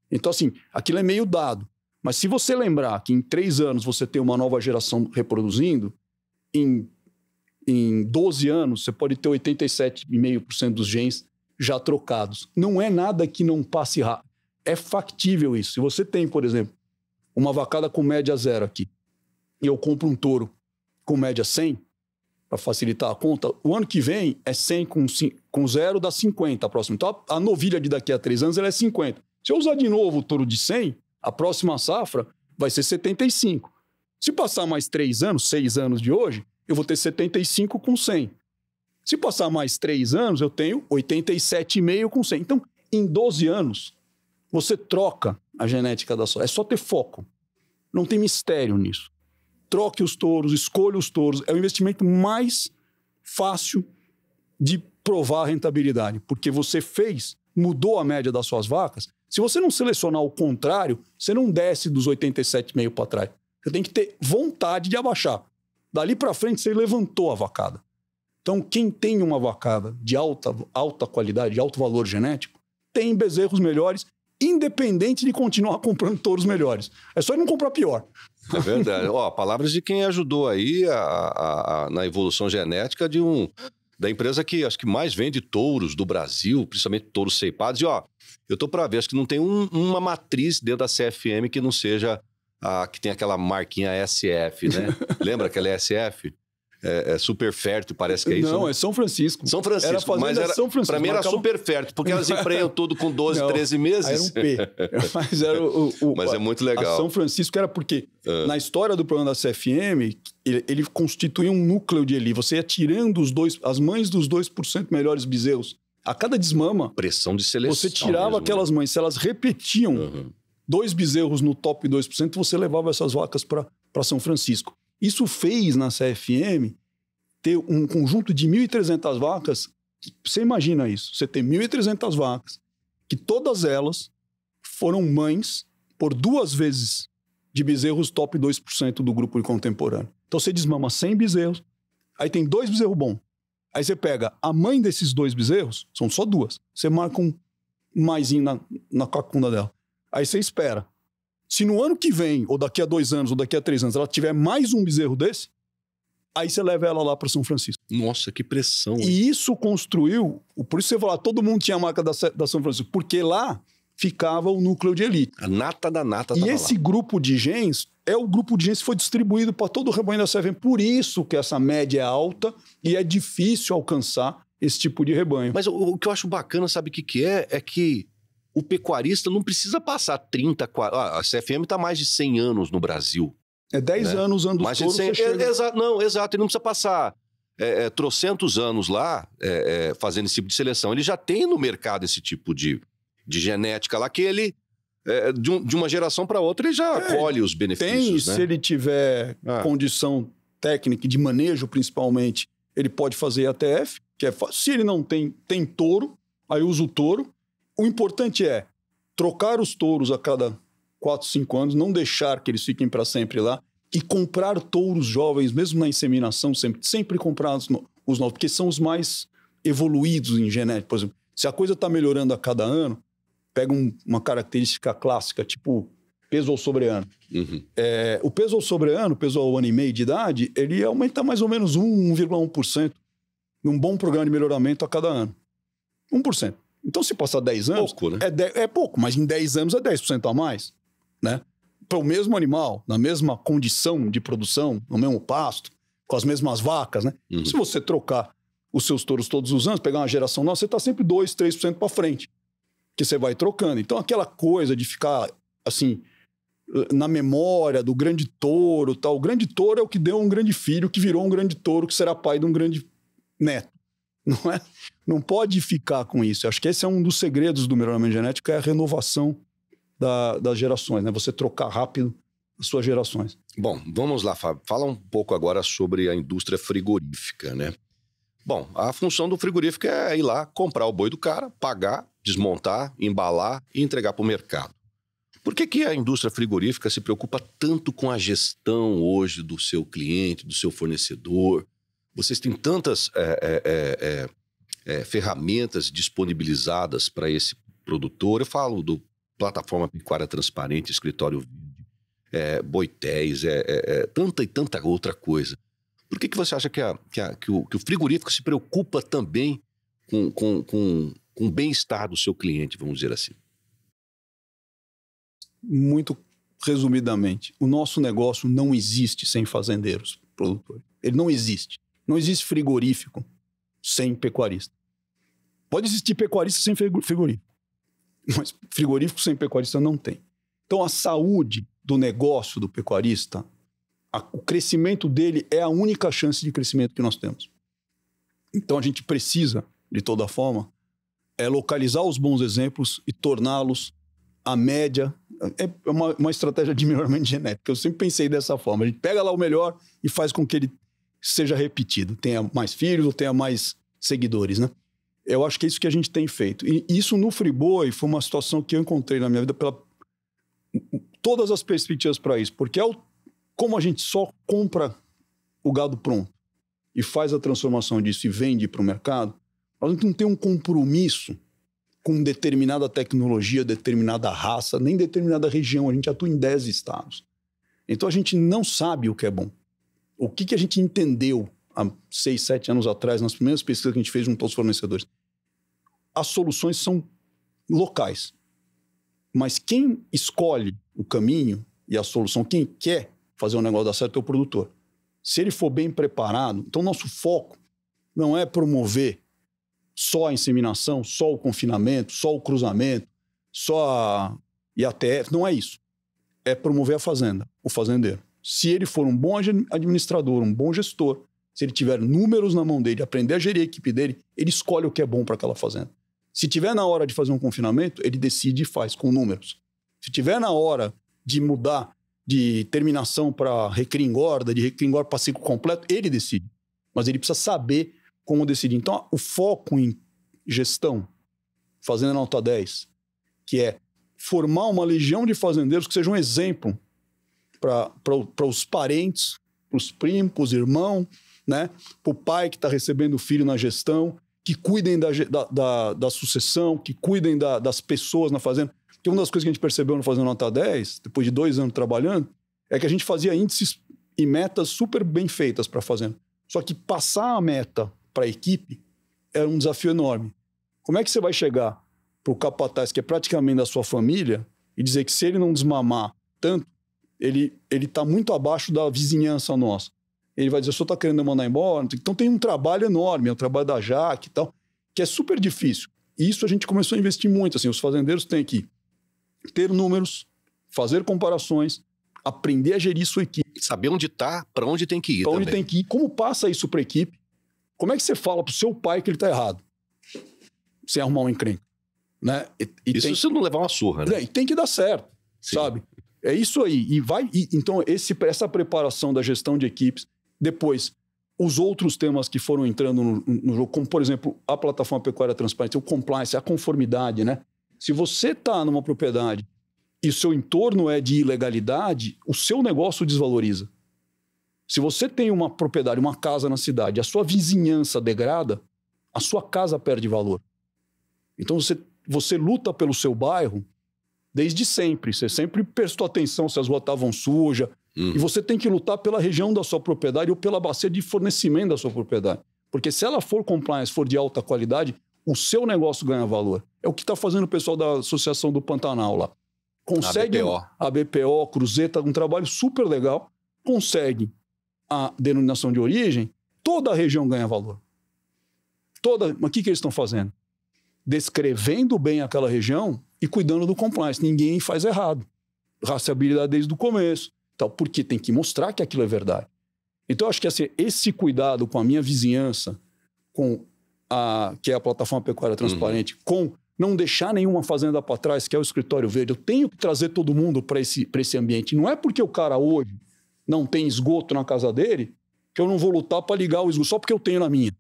Então assim, aquilo é meio dado. Mas se você lembrar que em 3 anos você tem uma nova geração reproduzindo, em 12 anos, você pode ter 87,5% dos genes já trocados. Não é nada que não passe rápido. É factível isso. Se você tem, por exemplo, uma vacada com média 0 aqui, e eu compro um touro com média 100, para facilitar a conta, o ano que vem é 100 com 0 dá 50 a próxima. Então a novilha de daqui a 3 anos ela é 50. Se eu usar de novo o touro de 100, a próxima safra vai ser 75. Se passar mais 3 anos, 6 anos de hoje, eu vou ter 75 com 100. Se passar mais 3 anos, eu tenho 87,5 com 100. Então, em 12 anos, você troca a genética da soja. É só ter foco. Não tem mistério nisso. Troque os touros, escolha os touros. É o investimento mais fácil de provar a rentabilidade, porque você mudou a média das suas vacas. Se você não selecionar o contrário, você não desce dos 87,5 para trás. Você tem que ter vontade de abaixar. Dali para frente, você levantou a vacada. Então, quem tem uma vacada de alta qualidade, de alto valor genético, tem bezerros melhores, independente de continuar comprando touros melhores. É só ele não comprar pior. É verdade. Palavras de quem ajudou aí na evolução genética da empresa que acho que mais vende touros do Brasil, principalmente touros ceipados. E eu tô para ver, acho que não tem uma matriz dentro da CFM que não seja que tem aquela marquinha SF, né? Lembra aquela SF? É super fértil, parece que é isso. Não, né? É São Francisco. São Francisco, mas São Francisco. Pra mim era super fértil, porque elas empreiam tudo com 12, 13 meses. Era um P. Mas era Mas é muito legal. A São Francisco era porque, na história do programa da CFM, ele constituía um núcleo de Eli. Você ia tirando as mães dos 2% melhores bezerros. A cada desmama, pressão de seleção. Você tirava mesmo, aquelas mães, se elas repetiam 2 bezerros no top 2%, você levava essas vacas para São Francisco. Isso fez na CFM ter um conjunto de 1.300 vacas. Você imagina isso? Você tem 1.300 vacas, que todas elas foram mães por 2 vezes de bezerros top 2% do grupo contemporâneo. Então você desmama 100 bezerros, aí tem 2 bezerros bons. Aí você pega a mãe desses 2 bezerros, são só 2. Você marca um maisinho na cacunda dela. Aí você espera. Se no ano que vem, ou daqui a 2 anos, ou daqui a 3 anos, ela tiver mais um bezerro desse, aí você leva ela lá para São Francisco. Nossa, que pressão. E isso construiu, por isso você fala, todo mundo tinha a marca da São Francisco, porque lá ficava o núcleo de elite. A nata da nata. E esse grupo de genes é o grupo de genes que foi distribuído para todo o rebanho da CFM. Por isso que essa média é alta e é difícil alcançar esse tipo de rebanho. Mas o que eu acho bacana, sabe o que é? É que o pecuarista não precisa passar 30, 40... a CFM está mais de 100 anos no Brasil. É 10 anos usando mais de 100... Exato, ele não precisa passar trocentos anos lá fazendo esse tipo de seleção. Ele já tem no mercado esse tipo de genética lá que ele, de uma geração para outra, ele já colhe os benefícios. Se ele tiver condição técnica e de manejo, principalmente, ele pode fazer ATF, que é fácil. Se ele não tem touro, aí usa o touro. O importante é trocar os touros a cada 4, 5 anos, não deixar que eles fiquem para sempre lá e comprar touros jovens, mesmo na inseminação, sempre comprar os novos, porque são os mais evoluídos em genética. Por exemplo, se a coisa está melhorando a cada ano, pega uma característica clássica, tipo peso ao sobre-ano. O peso ao sobre-ano, peso ao ano e meio de idade, ele aumenta mais ou menos 1,1% num bom programa de melhoramento a cada ano. 1%. Então, se passar 10 anos... Pouco, né? É pouco, mas em 10 anos é 10% a mais, né? Para o mesmo animal, na mesma condição de produção, no mesmo pasto, com as mesmas vacas, né? Se você trocar os seus touros todos os anos, pegar uma geração nova, você está sempre 2%, 3% para frente, que você vai trocando. Então, aquela coisa de ficar, assim, na memória do grande touro, tal. O grande touro é o que deu um grande filho, que virou um grande touro, que será pai de um grande neto. Não é? Não pode ficar com isso. Eu acho que esse é um dos segredos do melhoramento genético, é a renovação das gerações, né? Você trocar rápido as suas gerações. Bom, vamos lá, Fábio. Fala um pouco agora sobre a indústria frigorífica, né? Bom, a função do frigorífico é ir lá, comprar o boi do cara, pagar, desmontar, embalar e entregar para o mercado. Por que a indústria frigorífica se preocupa tanto com a gestão hoje do seu cliente, do seu fornecedor? Vocês têm tantas ferramentas disponibilizadas para esse produtor. Eu falo do Plataforma Pecuária Transparente, Escritório Verde, Boitéis, tanta e tanta outra coisa. Por que você acha que o frigorífico se preocupa também com o bem-estar do seu cliente, vamos dizer assim? Muito resumidamente, o nosso negócio não existe sem fazendeiros, produtores. Ele não existe. Não existe frigorífico sem pecuarista. Pode existir pecuarista sem frigorífico, mas frigorífico sem pecuarista não tem. Então, a saúde do negócio do pecuarista, o crescimento dele é a única chance de crescimento que nós temos. Então, a gente precisa, de toda forma, localizar os bons exemplos e torná-los a média. É uma estratégia de melhoramento genético. Eu sempre pensei dessa forma. A gente pega lá o melhor e faz com que ele seja repetido, tenha mais filhos ou tenha mais seguidores, né? Eu acho que é isso que a gente tem feito. E isso no Friboi foi uma situação que eu encontrei na minha vida pela todas as perspectivas para isso, porque como a gente só compra o gado pronto e faz a transformação disso e vende para o mercado, nós não temos um compromisso com determinada tecnologia, determinada raça, nem determinada região. A gente atua em 10 estados. Então a gente não sabe o que é bom. O que a gente entendeu há 6, 7 anos atrás, nas primeiras pesquisas que a gente fez junto aos fornecedores? As soluções são locais. Mas quem escolhe o caminho e a solução, quem quer fazer um negócio dar certo é o produtor. Se ele for bem preparado, então nosso foco não é promover só a inseminação, só o confinamento, só o cruzamento, só a IATF, não é isso. É promover a fazenda, o fazendeiro. Se ele for um bom administrador, um bom gestor, se ele tiver números na mão dele, aprender a gerir a equipe dele, ele escolhe o que é bom para aquela fazenda. Se tiver na hora de fazer um confinamento, ele decide e faz com números. Se tiver na hora de mudar de terminação para recria engorda, de recria engorda para ciclo completo, ele decide. Mas ele precisa saber como decidir. Então, o foco em gestão, fazenda nota 10, que é formar uma legião de fazendeiros que sejam um exemplo para os parentes, para os primos, para os irmãos, né? Para o pai que está recebendo o filho na gestão, que cuidem da sucessão, que cuidem das pessoas na fazenda. Porque uma das coisas que a gente percebeu no Fazenda Nota 10, depois de 2 anos trabalhando, é que a gente fazia índices e metas super bem feitas para a fazenda. Só que passar a meta para a equipe era um desafio enorme. Como é que você vai chegar para o capataz, que é praticamente da sua família, e dizer que se ele não desmamar tanto, ele está muito abaixo da vizinhança nossa? Ele vai dizer, o senhor está querendo mandar embora? Então tem um trabalho enorme, é o trabalho da Jaque e tal, que é super difícil. E isso a gente começou a investir muito. Assim, os fazendeiros têm que ter números, fazer comparações, aprender a gerir sua equipe. Saber onde está, para onde tem que ir também. Para onde tem que ir, como passa isso para a equipe. Como é que você fala para o seu pai que ele está errado? Sem arrumar um encrenca. Né? Isso se não levar uma surra, né? E tem que dar certo, sim, sabe? É isso aí. Então, essa preparação da gestão de equipes, depois, os outros temas que foram entrando no jogo, como, por exemplo, a plataforma pecuária transparente, o compliance, a conformidade, né? Se você está numa propriedade e o seu entorno é de ilegalidade, o seu negócio desvaloriza. Se você tem uma propriedade, uma casa na cidade, a sua vizinhança degrada, a sua casa perde valor. Então você luta pelo seu bairro desde sempre. Você sempre prestou atenção se as ruas estavam sujas. E você tem que lutar pela região da sua propriedade ou pela bacia de fornecimento da sua propriedade. Porque se ela for compliance, for de alta qualidade, o seu negócio ganha valor. É o que está fazendo o pessoal da Associação do Pantanal lá. Consegue a BPO, Cruzeta, um trabalho super legal, consegue a denominação de origem, toda a região ganha valor. Mas o que eles estão fazendo? Descrevendo bem aquela região e cuidando do compliance. Ninguém faz errado. Rastreabilidade desde o começo. Então, porque tem que mostrar que aquilo é verdade. Então, eu acho que assim, esse cuidado com a minha vizinhança, que é a plataforma pecuária transparente, com não deixar nenhuma fazenda para trás, que é o escritório verde, eu tenho que trazer todo mundo para esse ambiente. Não é porque o cara hoje não tem esgoto na casa dele que eu não vou lutar para ligar o esgoto, só porque eu tenho na minha.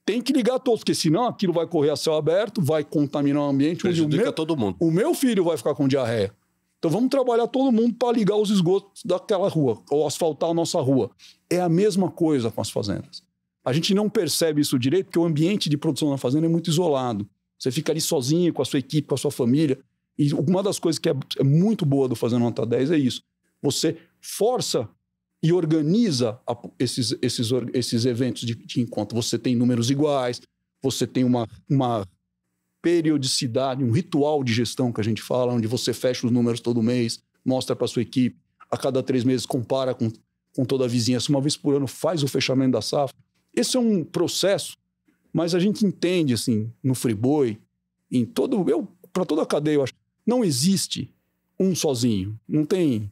Tem que ligar todos, porque senão aquilo vai correr a céu aberto, vai contaminar o ambiente. Prejudica todo mundo. O meu filho vai ficar com diarreia. Então vamos trabalhar todo mundo para ligar os esgotos daquela rua, ou asfaltar a nossa rua. É a mesma coisa com as fazendas. A gente não percebe isso direito porque o ambiente de produção na fazenda é muito isolado. Você fica ali sozinho, com a sua equipe, com a sua família. E uma das coisas que é muito boa do Fazenda Nota 10 é isso. Você força e organiza esses eventos de encontro. Você tem números iguais, você tem uma periodicidade, um ritual de gestão que a gente fala, onde você fecha os números todo mês, mostra para a sua equipe, a cada 3 meses compara com toda a vizinhança, uma vez por ano faz o fechamento da safra. Esse é um processo, mas a gente entende, assim, no Friboi, para toda a cadeia, eu acho, não existe um sozinho. Não tem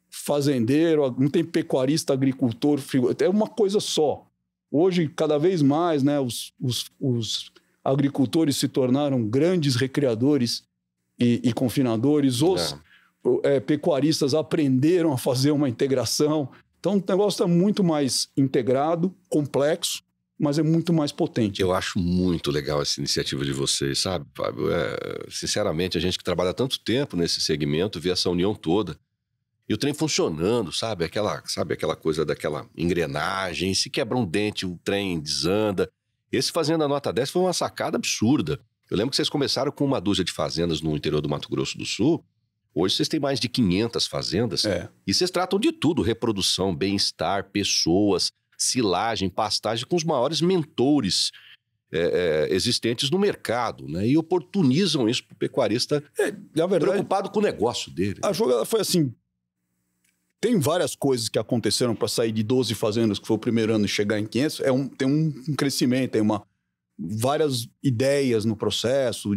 fazendeiro, não tem pecuarista, agricultor, é uma coisa só. Hoje, cada vez mais, né, os agricultores se tornaram grandes recreadores e confinadores. Os pecuaristas aprenderam a fazer uma integração. Então o negócio está muito mais integrado, complexo, mas é muito mais potente. Eu acho muito legal essa iniciativa de vocês, sabe, Fábio? Sinceramente, a gente que trabalha há tanto tempo nesse segmento, vê essa união toda. E o trem funcionando, sabe? Aquela coisa daquela engrenagem. Se quebra um dente, o trem desanda. Esse Fazenda Nota 10 foi uma sacada absurda. Eu lembro que vocês começaram com uma dúzia de fazendas no interior do Mato Grosso do Sul. Hoje vocês têm mais de 500 fazendas. E vocês tratam de tudo: reprodução, bem-estar, pessoas, silagem, pastagem, com os maiores mentores existentes no mercado, né? E oportunizam isso para o pecuarista na verdade, preocupado com o negócio dele. A jogada foi assim... Tem várias coisas que aconteceram para sair de 12 fazendas, que foi o primeiro ano, e chegar em 500. Tem um crescimento, tem várias ideias no processo,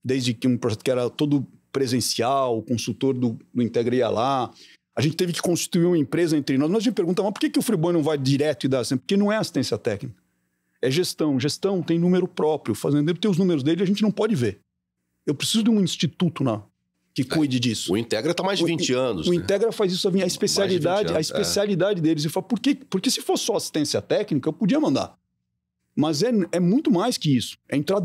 desde que um projeto que era todo presencial, o consultor do Integra ia lá. A gente teve que constituir uma empresa entre nós. Mas a gente pergunta, mas por que o Friboi não vai direto e dá assim? Porque não é assistência técnica. É gestão. Gestão tem número próprio. O fazendeiro tem os números dele e a gente não pode ver. Eu preciso de um instituto que cuide disso. O Integra está mais de 20 anos. O Integra faz isso, a especialidade deles. Eu falo, por quê? Porque se fosse só assistência técnica, eu podia mandar. Mas é muito mais que isso. É entrar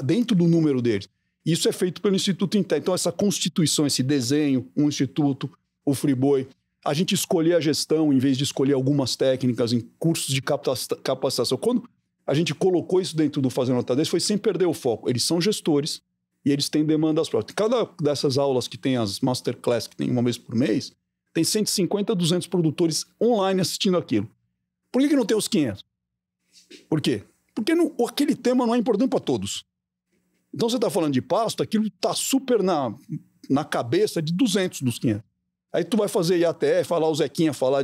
dentro do número deles. Isso é feito pelo Instituto Integra. Então, essa constituição, esse desenho, um instituto, o Friboi, a gente escolher a gestão em vez de escolher algumas técnicas em cursos de capacitação. Quando a gente colocou isso dentro do Fazenda Nota 10, foi sem perder o foco. Eles são gestores, e eles têm demandas próprias. Cada dessas aulas que tem as masterclass, que tem uma vez por mês, tem 150, 200 produtores online assistindo aquilo. Por que não tem os 500? Por quê? Porque aquele tema não é importante para todos. Então você está falando de pasto, aquilo está super na cabeça de 200 dos 500. Aí tu vai fazer IATF, falar o Zequinha, falar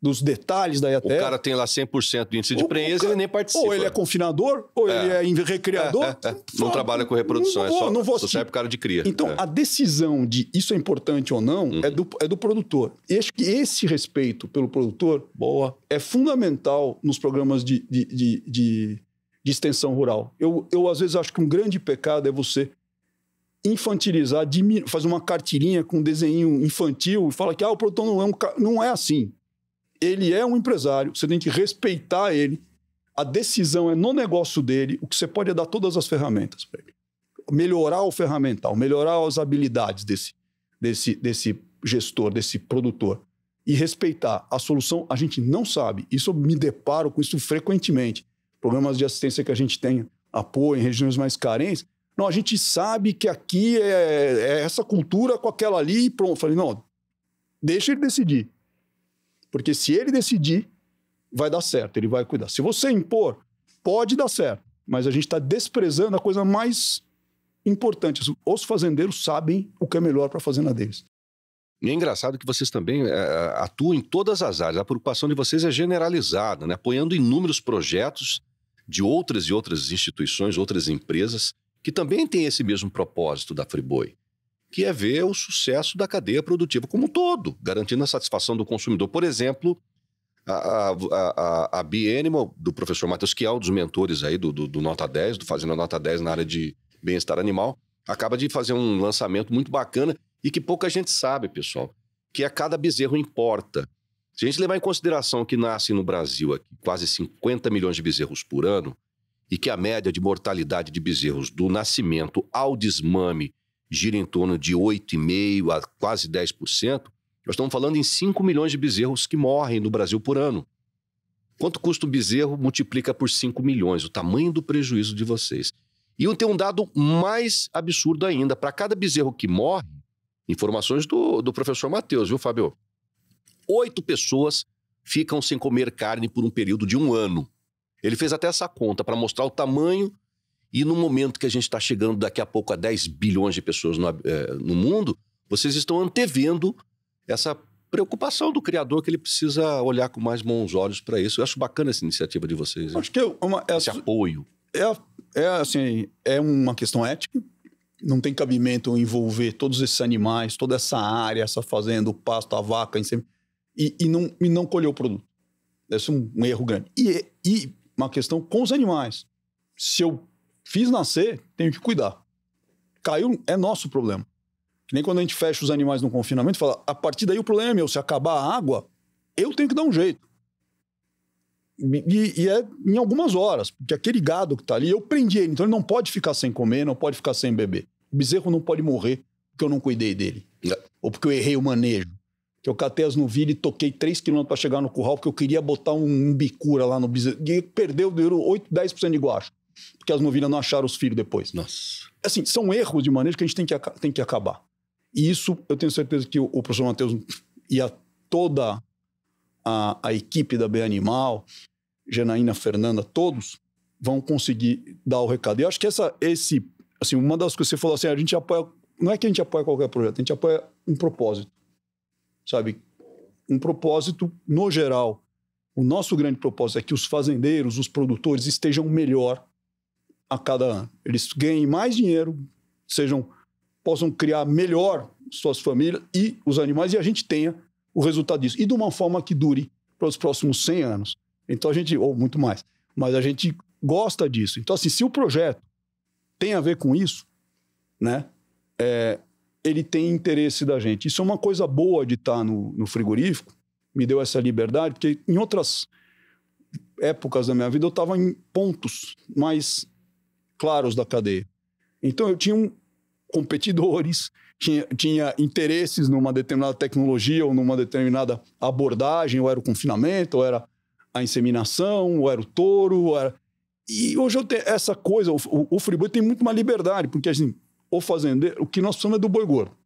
dos detalhes da IATF. O cara tem lá 100% de índice de prenhez, ele nem participa. Ou ele é confinador, ou ele é recriador. Não trabalha com reprodução, só serve pro cara de cria. Então, a decisão de isso é importante ou não é do produtor. E acho que esse respeito pelo produtor é fundamental nos programas de extensão rural. Eu, às vezes, acho que um grande pecado é você infantilizar, fazer uma cartilhinha com um desenho infantil e falar que o produtor não é assim. Ele é um empresário, você tem que respeitar ele, a decisão é no negócio dele, o que você pode é dar todas as ferramentas para ele. Melhorar o ferramental, melhorar as habilidades desse gestor, desse produtor. E respeitar. A solução a gente não sabe. Isso eu me deparo com isso frequentemente. Programas de assistência que a gente tem, apoio em regiões mais carentes. Não, a gente sabe que aqui é essa cultura com aquela ali e pronto. Eu falei, não, deixa ele decidir. Porque se ele decidir, vai dar certo, ele vai cuidar. Se você impor, pode dar certo, mas a gente está desprezando a coisa mais importante. Os fazendeiros sabem o que é melhor para a fazenda deles. E é engraçado que vocês também atuam em todas as áreas. A preocupação de vocês é generalizada, né? Apoiando inúmeros projetos de outras e outras instituições, outras empresas, que também têm esse mesmo propósito da Friboi, que é ver o sucesso da cadeia produtiva como um todo, garantindo a satisfação do consumidor. Por exemplo, a Bi-Animal, do professor Matheus, que é um dos mentores aí do Nota 10, do Fazenda Nota 10 na área de bem-estar animal, acaba de fazer um lançamento muito bacana e que pouca gente sabe, pessoal, que a cada bezerro importa. Se a gente levar em consideração que nascem no Brasil aqui, quase 50 milhões de bezerros por ano, e que a média de mortalidade de bezerros do nascimento ao desmame gira em torno de 8,5% a quase 10%, nós estamos falando em 5 milhões de bezerros que morrem no Brasil por ano. Quanto custa o bezerro? Multiplica por 5 milhões, o tamanho do prejuízo de vocês. E tem um dado mais absurdo ainda. Para cada bezerro que morre, informações do professor Matheus, viu, Fábio? 8 pessoas ficam sem comer carne por um período de 1 ano. Ele fez até essa conta para mostrar o tamanho. E no momento que a gente está chegando daqui a pouco a 10 bilhões de pessoas no mundo, vocês estão antevendo essa preocupação do criador, que ele precisa olhar com mais bons olhos para isso. Eu acho bacana essa iniciativa de vocês. Acho que esse apoio. É uma questão ética. Não tem cabimento envolver todos esses animais, toda essa área, essa fazenda, o pasto, a vaca, e não colher o produto. Esse é um erro grande. E uma questão com os animais. Se eu fiz nascer, tenho que cuidar. Caiu, é nosso problema. Que nem quando a gente fecha os animais no confinamento, fala, a partir daí o problema é meu. Se acabar a água, eu tenho que dar um jeito. E é em algumas horas, porque aquele gado que está ali, eu prendi ele, então ele não pode ficar sem comer, não pode ficar sem beber. O bezerro não pode morrer porque eu não cuidei dele. Ou porque eu errei o manejo. Que eu catei as novilhas e toquei 3 km para chegar no curral, porque eu queria botar um bicura lá no bezerro. E perdeu, deu 8, 10% de guacho. Porque as novilhas não acharam os filhos depois. Nossa. Assim, são erros de manejo que a gente tem que acabar. E isso, eu tenho certeza que o professor Matheus e toda a equipe da B Animal, Janaína, Fernanda, todos vão conseguir dar o recado. E eu acho que assim, uma das coisas que você falou assim, a gente apoia, não é que a gente apoia qualquer projeto, a gente apoia um propósito, sabe? Um propósito, no geral, o nosso grande propósito é que os fazendeiros, os produtores estejam melhor a cada ano. Eles ganhem mais dinheiro, possam criar melhor suas famílias e os animais, e a gente tenha o resultado disso. E de uma forma que dure para os próximos 100 anos. Então a gente, ou muito mais, mas a gente gosta disso. Então, assim, se o projeto tem a ver com isso, né, ele tem interesse da gente. Isso é uma coisa boa de estar no frigorífico, me deu essa liberdade, porque em outras épocas da minha vida eu estava em pontos mais claros da cadeia. Então eu tinha competidores, tinha interesses numa determinada tecnologia ou numa determinada abordagem, ou era o confinamento, ou era a inseminação, ou era o touro, E hoje eu tenho essa coisa, o friboi tem muito mais liberdade, porque assim, o fazendeiro, o que nós precisamos é do boi gordo.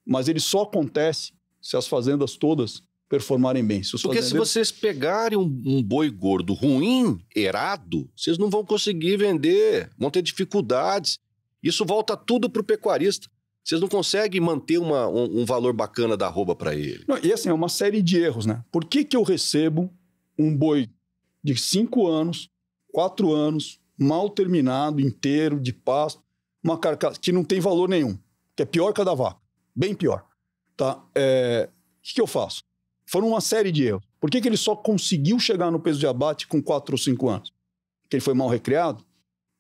Mas ele só acontece se as fazendas todas performarem bem. Porque se vocês pegarem um boi gordo ruim, errado, vocês não vão conseguir vender, vão ter dificuldades. Isso volta tudo para o pecuarista. Vocês não conseguem manter um valor bacana da arroba para ele. Não, e assim, é uma série de erros, né? Por que eu recebo um boi de 5 anos, 4 anos, mal terminado, inteiro, de pasto, uma carcaça que não tem valor nenhum, que é pior que a da vaca, bem pior. Tá? O que eu faço? Foram uma série de erros. Por que ele só conseguiu chegar no peso de abate com 4 ou 5 anos? Porque ele foi mal recriado?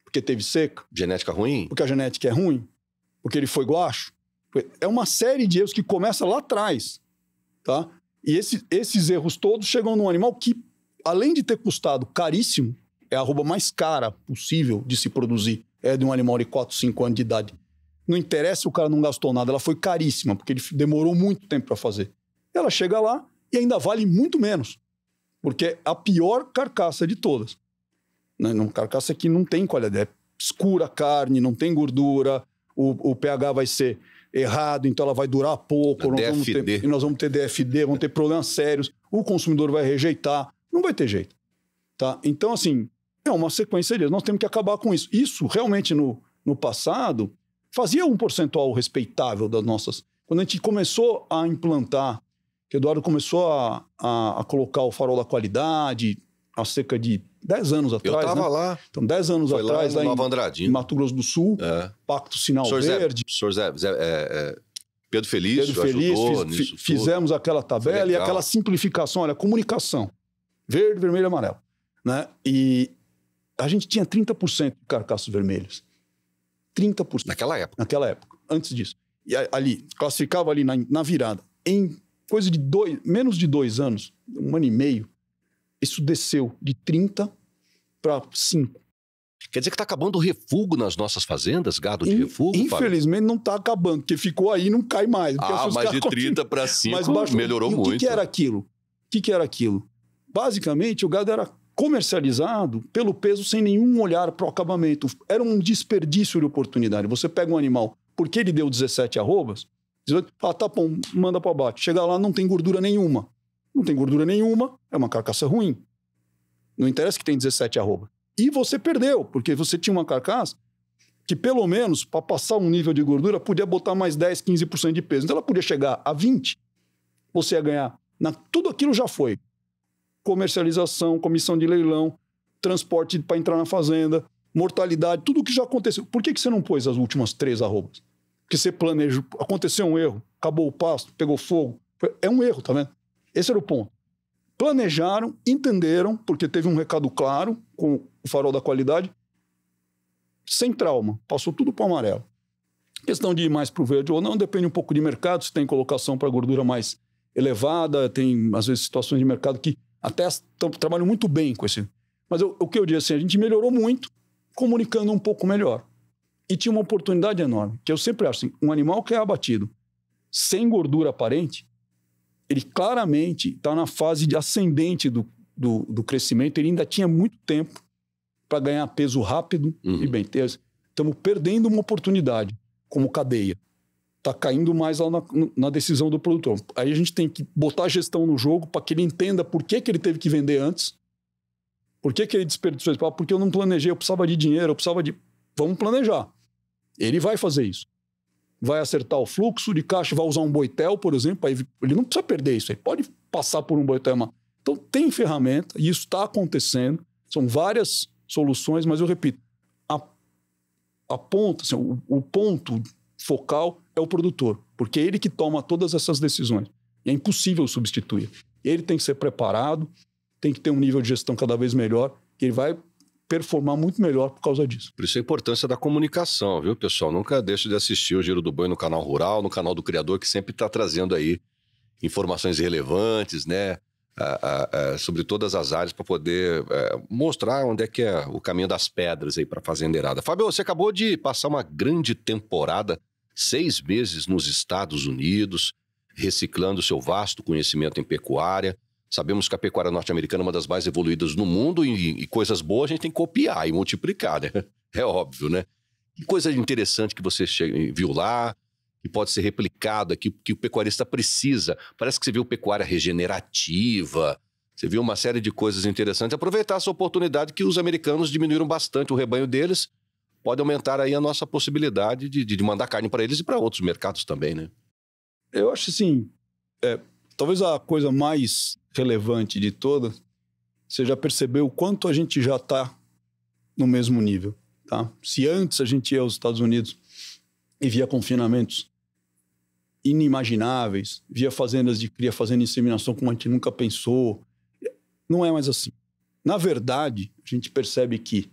Porque teve seca? Genética ruim? Porque a genética é ruim? Porque ele foi guacho? É uma série de erros que começa lá atrás. Tá? E esses erros todos chegam num animal que, além de ter custado caríssimo, é a arroba mais cara possível de se produzir. É de um animal de 4, 5 anos de idade. Não interessa se o cara não gastou nada, ela foi caríssima, porque ele demorou muito tempo para fazer. Ela chega lá e ainda vale muito menos, porque é a pior carcaça de todas. Uma carcaça que não tem qualidade, é escura a carne, não tem gordura, o pH vai ser errado, então ela vai durar pouco, nós vamos ter DFD, vamos ter problemas sérios, o consumidor vai rejeitar, não vai ter jeito. Tá? Então, assim, é uma sequência de erros. Nós temos que acabar com isso. Isso, realmente, no passado, fazia um percentual respeitável das nossas... Quando a gente começou a implantar, que o Eduardo começou a colocar o farol da qualidade, há cerca de 10 anos atrás. Eu estava lá. Então, 10 anos foi atrás, lá em Nova Andradina, em Mato Grosso do Sul, Pacto Sinal Verde. Pedro Feliz, fizemos aquela tabela e aquela simplificação, olha, comunicação. Verde, vermelho e amarelo. Né? E a gente tinha 30% de carcaças vermelhas. 30%. Naquela época? Naquela época, antes disso. E ali, classificava ali na virada. Em coisa de menos de 2 anos, 1 ano e meio, isso desceu de 30 para 5. Quer dizer que está acabando o refúgio nas nossas fazendas, gado de refúgio? Infelizmente não está acabando, porque ficou aí e não cai mais. Mas de 30 para 5 melhorou muito. O que era aquilo? O que era aquilo? Basicamente, o gado era comercializado pelo peso sem nenhum olhar para o acabamento. Era um desperdício de oportunidade. Você pega um animal, porque ele deu 17 arrobas, fala, tá bom, manda para abate. Chega lá, não tem gordura nenhuma. Não tem gordura nenhuma, é uma carcaça ruim. Não interessa que tem 17 arrobas. E você perdeu, porque você tinha uma carcaça que, pelo menos, para passar um nível de gordura, podia botar mais 10, 15% de peso. Então ela podia chegar a 20, você ia ganhar. Tudo aquilo já foi. Comercialização, comissão de leilão, transporte para entrar na fazenda, mortalidade, tudo o que já aconteceu. Por que você não pôs as últimas 3 arrobas? Porque você planejou, aconteceu um erro, acabou o pasto, pegou fogo. É um erro, tá vendo? Esse era o ponto. Planejaram, entenderam, porque teve um recado claro com o farol da qualidade, sem trauma, passou tudo para o amarelo. Questão de ir mais para o verde ou não, depende um pouco de mercado, se tem colocação para gordura mais elevada, tem, às vezes, situações de mercado que até trabalham muito bem com esse. Mas o que eu digo assim, a gente melhorou muito comunicando um pouco melhor. E tinha uma oportunidade enorme, que eu sempre acho assim, um animal que é abatido sem gordura aparente, ele claramente está na fase de ascendente do crescimento, ele ainda tinha muito tempo para ganhar peso rápido e bem. Estamos perdendo uma oportunidade como cadeia. Está caindo mais lá na decisão do produtor. Aí a gente tem que botar a gestão no jogo para que ele entenda por que ele teve que vender antes, por que ele desperdiçou esse papo, porque eu não planejei, eu precisava de dinheiro, eu precisava de... Vamos planejar. Ele vai fazer isso. Vai acertar o fluxo de caixa, vai usar um Boitel, por exemplo, aí ele não precisa perder isso, ele pode passar por um Boitel. Então tem ferramenta, e isso está acontecendo, são várias soluções, mas eu repito, a ponta, assim, o ponto focal é o produtor, porque é ele que toma todas essas decisões. E é impossível substituir. Ele tem que ser preparado, tem que ter um nível de gestão cada vez melhor, que ele vai performar muito melhor por causa disso. Por isso a importância da comunicação, viu, pessoal? Nunca deixe de assistir o Giro do Boi no canal Rural, no canal do Criador, que sempre está trazendo aí informações relevantes, né? Sobre todas as áreas para poder mostrar onde é que é o caminho das pedras aí para a fazendeirada. Fábio, você acabou de passar uma grande temporada, 6 meses nos Estados Unidos, reciclando seu vasto conhecimento em pecuária. Sabemos que a pecuária norte-americana é uma das mais evoluídas no mundo e coisas boas a gente tem que copiar e multiplicar, né? É óbvio, né? Que coisa interessante que você viu lá, que pode ser replicado aqui, que o pecuarista precisa. Parece que você viu pecuária regenerativa, você viu uma série de coisas interessantes. Aproveitar essa oportunidade que os americanos diminuíram bastante o rebanho deles, pode aumentar aí a nossa possibilidade de mandar carne para eles e para outros mercados também, né? Eu acho assim, talvez a coisa mais relevante de todas, você já percebeu o quanto a gente já está no mesmo nível, tá? Se antes a gente ia aos Estados Unidos e via confinamentos inimagináveis, via fazendas de cria fazendo inseminação como a gente nunca pensou, não é mais assim. Na verdade, a gente percebe que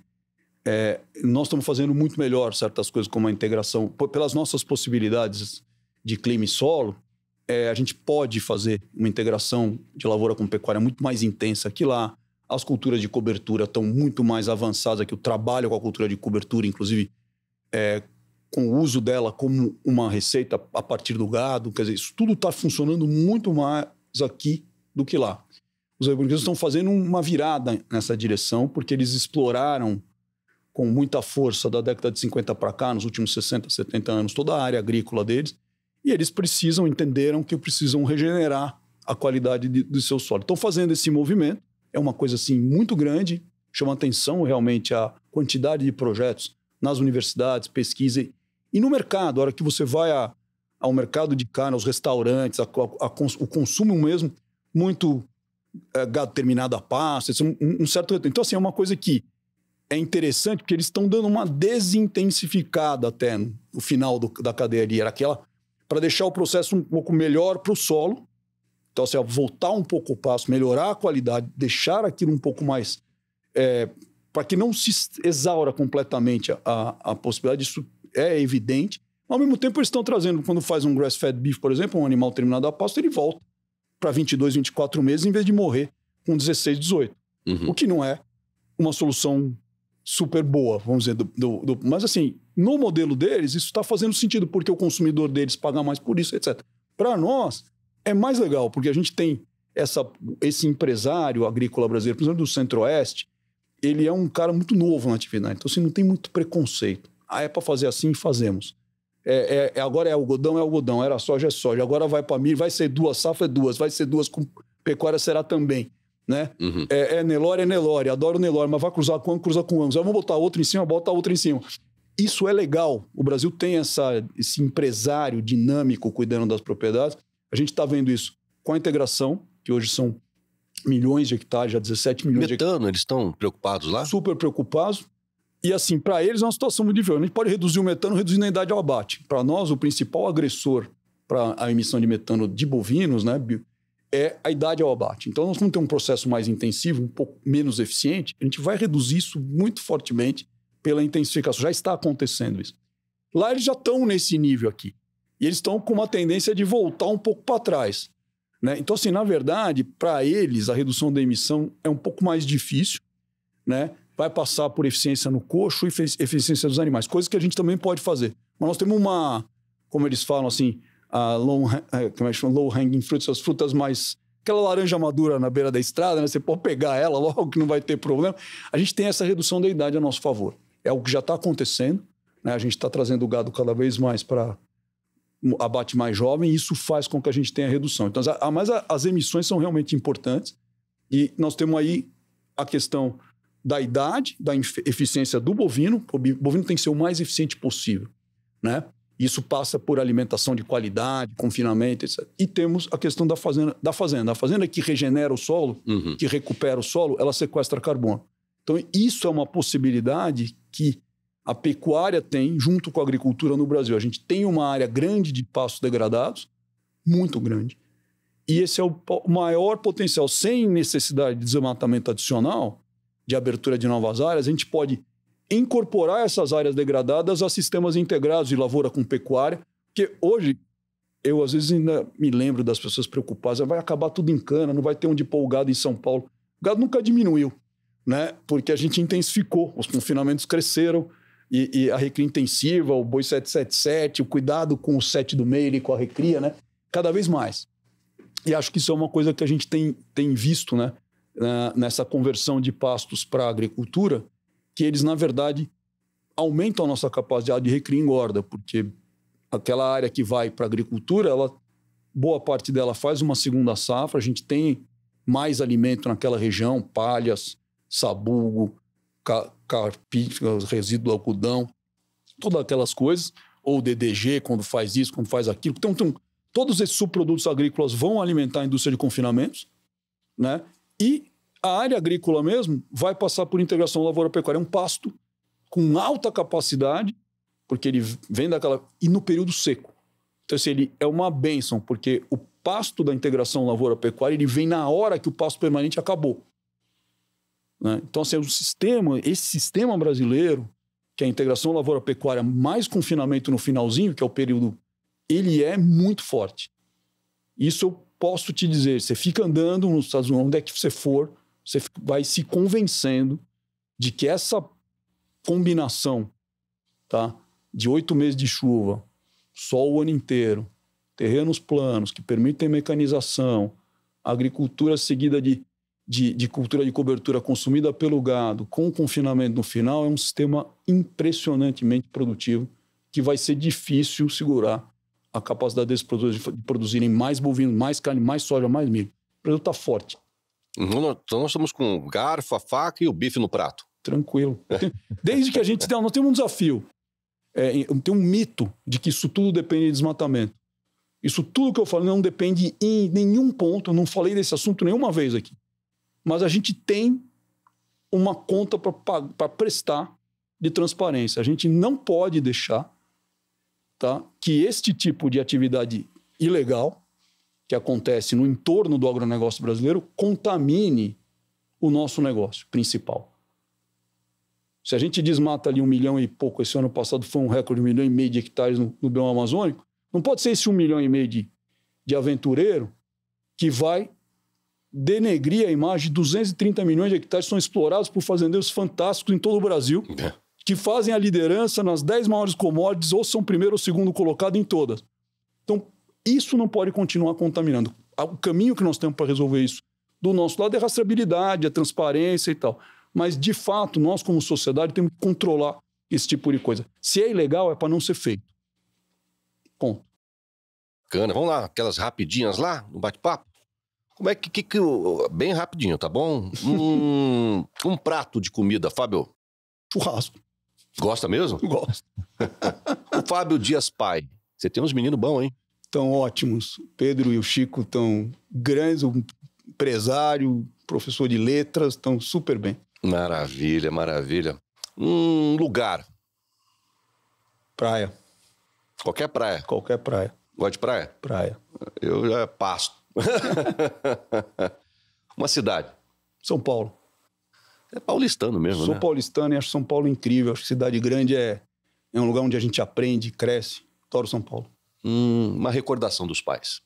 nós estamos fazendo muito melhor certas coisas como a integração, pelas nossas possibilidades de clima e solo, a gente pode fazer uma integração de lavoura com pecuária muito mais intensa que lá. As culturas de cobertura estão muito mais avançadas aqui. O trabalho com a cultura de cobertura, inclusive, com o uso dela como uma receita a partir do gado. Quer dizer, isso tudo está funcionando muito mais aqui do que lá. Os agricultores estão fazendo uma virada nessa direção, porque eles exploraram com muita força da década de 50 para cá, nos últimos 60, 70 anos, toda a área agrícola deles. E eles entenderam que precisam regenerar a qualidade do seu solo. Estão fazendo esse movimento, é uma coisa assim muito grande, chama atenção realmente a quantidade de projetos nas universidades, pesquisa. E no mercado, a hora que você vai ao mercado de carne, aos restaurantes, o consumo mesmo, muito gado terminado a pasto, um certo... Então, assim, é uma coisa que é interessante, porque eles estão dando uma desintensificada até no final da cadeia ali. Era aquela... para deixar o processo um pouco melhor para o solo. Então, assim, voltar um pouco o passo, melhorar a qualidade, deixar aquilo um pouco mais... para que não se exaura completamente a possibilidade, isso é evidente. Ao mesmo tempo, eles estão trazendo, quando faz um grass-fed beef, por exemplo, um animal terminado a pasto, ele volta para 22, 24 meses, em vez de morrer com 16, 18. Uhum. O que não é uma solução super boa, vamos dizer. Mas, assim, no modelo deles, isso está fazendo sentido, porque o consumidor deles paga mais por isso, etc. Para nós, é mais legal, porque a gente tem esse empresário agrícola brasileiro, por exemplo, do Centro-Oeste, ele é um cara muito novo na atividade, então, assim, não tem muito preconceito. É para fazer assim, fazemos. Agora é algodão, era soja, é soja. Agora vai para milho, vai ser 2 safras, 2. Vai ser 2 com pecuária, será também. Né? Uhum. Nelore, adoro Nelore, mas vai cruzar com cruza com ambos. Vamos botar outro em cima, bota outro em cima. Isso é legal. O Brasil tem esse empresário dinâmico cuidando das propriedades. A gente está vendo isso com a integração, que hoje são milhões de hectares, já 17 milhões de hectares. Metano, eles estão preocupados lá? Super preocupados. E assim, para eles é uma situação muito diferente. A gente pode reduzir o metano reduzindo a idade ao abate. Para nós, o principal agressor para a emissão de metano de bovinos, né, é a idade ao abate. Então, nós vamos ter um processo mais intensivo, um pouco menos eficiente. A gente vai reduzir isso muito fortemente pela intensificação. Já está acontecendo isso. Lá eles já estão nesse nível aqui. E eles estão com uma tendência de voltar um pouco para trás. né? Então, assim, na verdade, para eles, a redução da emissão é um pouco mais difícil, né? Vai passar por eficiência no coxo e eficiência dos animais, coisa que a gente também pode fazer. Mas nós temos uma, como eles falam assim, a low hanging fruits, as frutas mais... Aquela laranja madura na beira da estrada, né? Você pode pegar ela logo que não vai ter problema. A gente tem essa redução da idade a nosso favor. É algo que já está acontecendo, né? A gente está trazendo o gado cada vez mais para abate mais jovem e isso faz com que a gente tenha redução. Então, mas as emissões são realmente importantes e nós temos aí a questão da idade, da eficiência do bovino. O bovino tem que ser o mais eficiente possível, né? Isso passa por alimentação de qualidade, confinamento, etc. E temos a questão da fazenda. A fazenda que regenera o solo, que recupera o solo, ela sequestra carbono. Então, isso é uma possibilidade que a pecuária tem junto com a agricultura no Brasil. A gente tem uma área grande de pastos degradados, muito grande. E esse é o maior potencial. Sem necessidade de desmatamento adicional, de abertura de novas áreas, a gente pode incorporar essas áreas degradadas a sistemas integrados de lavoura com pecuária, porque hoje, eu às vezes ainda me lembro das pessoas preocupadas, vai acabar tudo em cana, não vai ter onde pôr o gado em São Paulo. O gado nunca diminuiu, né? Porque a gente intensificou, os confinamentos cresceram, e a recria intensiva, o boi 777, o cuidado com o 7 do meio e com a recria, né? Cada vez mais. E acho que isso é uma coisa que a gente tem visto, né? Nessa conversão de pastos para a agricultura, que eles, na verdade, aumentam a nossa capacidade de recria e engorda, porque aquela área que vai para a agricultura, boa parte dela faz uma segunda safra, a gente tem mais alimento naquela região, palhas, sabugo, carpício, resíduo do algodão, todas aquelas coisas, ou DDG, quando faz isso, quando faz aquilo. Então, todos esses subprodutos agrícolas vão alimentar a indústria de confinamentos, né? E a área agrícola mesmo vai passar por integração lavoura-pecuária. É um pasto com alta capacidade, porque ele vem daquela... E no período seco. Então, assim, ele é uma bênção, porque o pasto da integração lavoura-pecuária, ele vem na hora que o pasto permanente acabou. Né? Então, assim, esse sistema brasileiro, que é a integração lavoura-pecuária mais confinamento no finalzinho, que é o período, ele é muito forte. Isso eu posso te dizer. Você fica andando nos Estados Unidos, onde é que você for, você vai se convencendo de que essa combinação, tá, de 8 meses de chuva, sol o ano inteiro, terrenos planos que permitem mecanização, agricultura seguida de cultura de cobertura consumida pelo gado, com confinamento no final, é um sistema impressionantemente produtivo que vai ser difícil segurar a capacidade desses produtores de produzirem mais bovino, mais carne, mais soja, mais milho. O Brasil está forte. Então nós estamos com o garfo, a faca e o bife no prato. Tranquilo. Desde que a gente... Nós temos um desafio. Tem um mito de que isso tudo depende de desmatamento. Isso tudo que eu falo não depende em nenhum ponto. Eu não falei desse assunto nenhuma vez aqui. Mas a gente tem uma conta para prestar de transparência. A gente não pode deixar, tá, que este tipo de atividade ilegal que acontece no entorno do agronegócio brasileiro contamine o nosso negócio principal. Se a gente desmata ali 1 milhão e pouco, esse ano passado foi um recorde de 1,5 milhão de hectares no bioma amazônico, não pode ser esse 1,5 milhão de aventureiro que vai denegrir a imagem de 230 milhões de hectares que são explorados por fazendeiros fantásticos em todo o Brasil, que fazem a liderança nas 10 maiores commodities, ou são primeiro ou segundo colocado em todas. Então, isso não pode continuar contaminando. O caminho que nós temos para resolver isso do nosso lado é a rastreabilidade, a transparência e tal. Mas, de fato, nós como sociedade temos que controlar esse tipo de coisa. Se é ilegal, é para não ser feito. Ponto. Bacana. Vamos lá, aquelas rapidinhas lá, no bate-papo? Como é que bem rapidinho, tá bom? Um prato de comida, Fábio. Churrasco. Gosta mesmo? Gosto. O Fábio Dias pai. Você tem uns meninos bons, hein? Estão ótimos. O Pedro e o Chico estão grandes, um empresário, professor de letras, estão super bem. Maravilha, maravilha. Lugar. Praia. Qualquer praia. Qualquer praia. Gosta de praia? Praia. Eu já passo. Uma cidade. São Paulo. É paulistano mesmo, Sou né? paulistano e acho São Paulo incrível. Acho que cidade grande é um lugar onde a gente aprende, cresce. Adoro São Paulo. Uma recordação dos pais.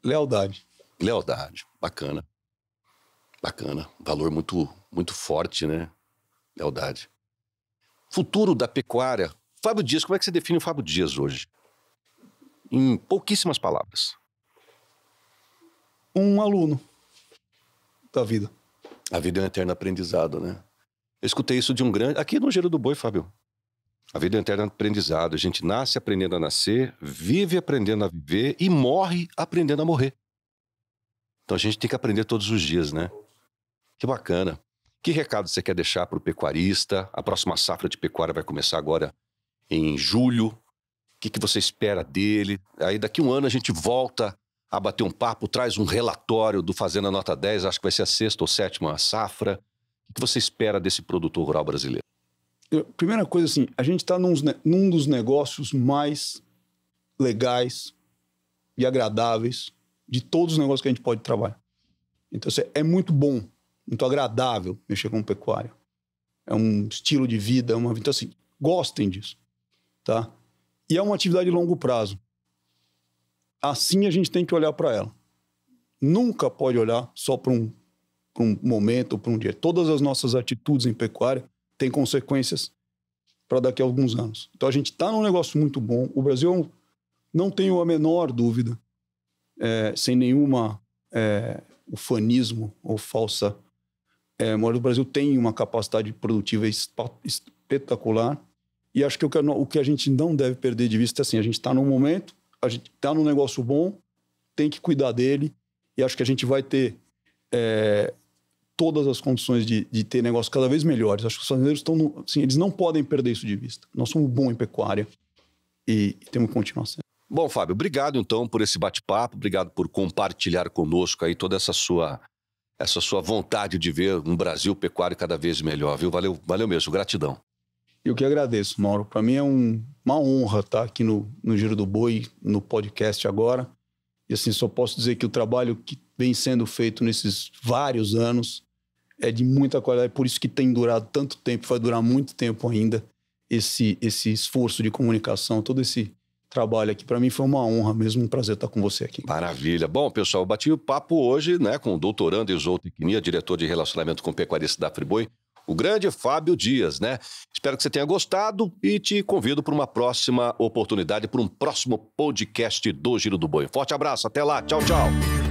Lealdade. Lealdade. Bacana. Bacana. Valor muito, muito forte, né? Lealdade. Futuro da pecuária. Fábio Dias, como é que você define o Fábio Dias hoje? Em pouquíssimas palavras. Um aluno da vida. A vida é um eterno aprendizado, né? Eu escutei isso de um grande... Aqui no Giro do Boi, Fábio. A vida é um eterno aprendizado. A gente nasce aprendendo a nascer, vive aprendendo a viver e morre aprendendo a morrer. Então a gente tem que aprender todos os dias, né? Que bacana. Que recado você quer deixar para o pecuarista? A próxima safra de pecuária vai começar agora em julho. O que você espera dele? Aí daqui um ano a gente volta a bater um papo, traz um relatório do Fazenda Nota 10, acho que vai ser a 6ª ou 7ª safra. O que você espera desse produtor rural brasileiro? Primeira coisa, assim, a gente está num dos negócios mais legais e agradáveis de todos os negócios que a gente pode trabalhar. Então, assim, é muito bom, muito agradável mexer com pecuária. É um estilo de vida, então, assim, gostem disso, tá? E é uma atividade de longo prazo. Assim a gente tem que olhar para ela. Nunca pode olhar só para um momento ou para um dia. Todas as nossas atitudes em pecuária têm consequências para daqui a alguns anos. Então a gente está num negócio muito bom. O Brasil, não tenho a menor dúvida, sem nenhuma ufanismo ou falsa... o Brasil tem uma capacidade produtiva espetacular e acho que o que a gente não deve perder de vista é assim, a gente está num momento, a gente está num negócio bom, tem que cuidar dele e acho que a gente vai ter todas as condições de ter negócios cada vez melhores. Acho que os fazendeiros estão... Assim, eles não podem perder isso de vista. Nós somos bons em pecuária e temos que continuar sendo. Bom, Fábio, obrigado então por esse bate-papo, obrigado por compartilhar conosco aí toda essa sua vontade de ver um Brasil pecuário cada vez melhor, viu? Valeu mesmo, gratidão. Eu que agradeço, Mauro. Para mim é uma honra estar aqui no Giro do Boi, no podcast agora. E assim, só posso dizer que o trabalho que vem sendo feito nesses vários anos é de muita qualidade, por isso que tem durado tanto tempo, vai durar muito tempo ainda, esse esforço de comunicação, todo esse trabalho aqui. Para mim foi uma honra mesmo, um prazer estar com você aqui. Maravilha. Bom, pessoal, eu bati o papo hoje, né, com o doutorando em zootecnia, diretor de relacionamento com pecuaristas da Friboi, o grande Fábio Dias, né? Espero que você tenha gostado e te convido para uma próxima oportunidade, para um próximo podcast do Giro do Boi. Forte abraço, até lá, tchau, tchau.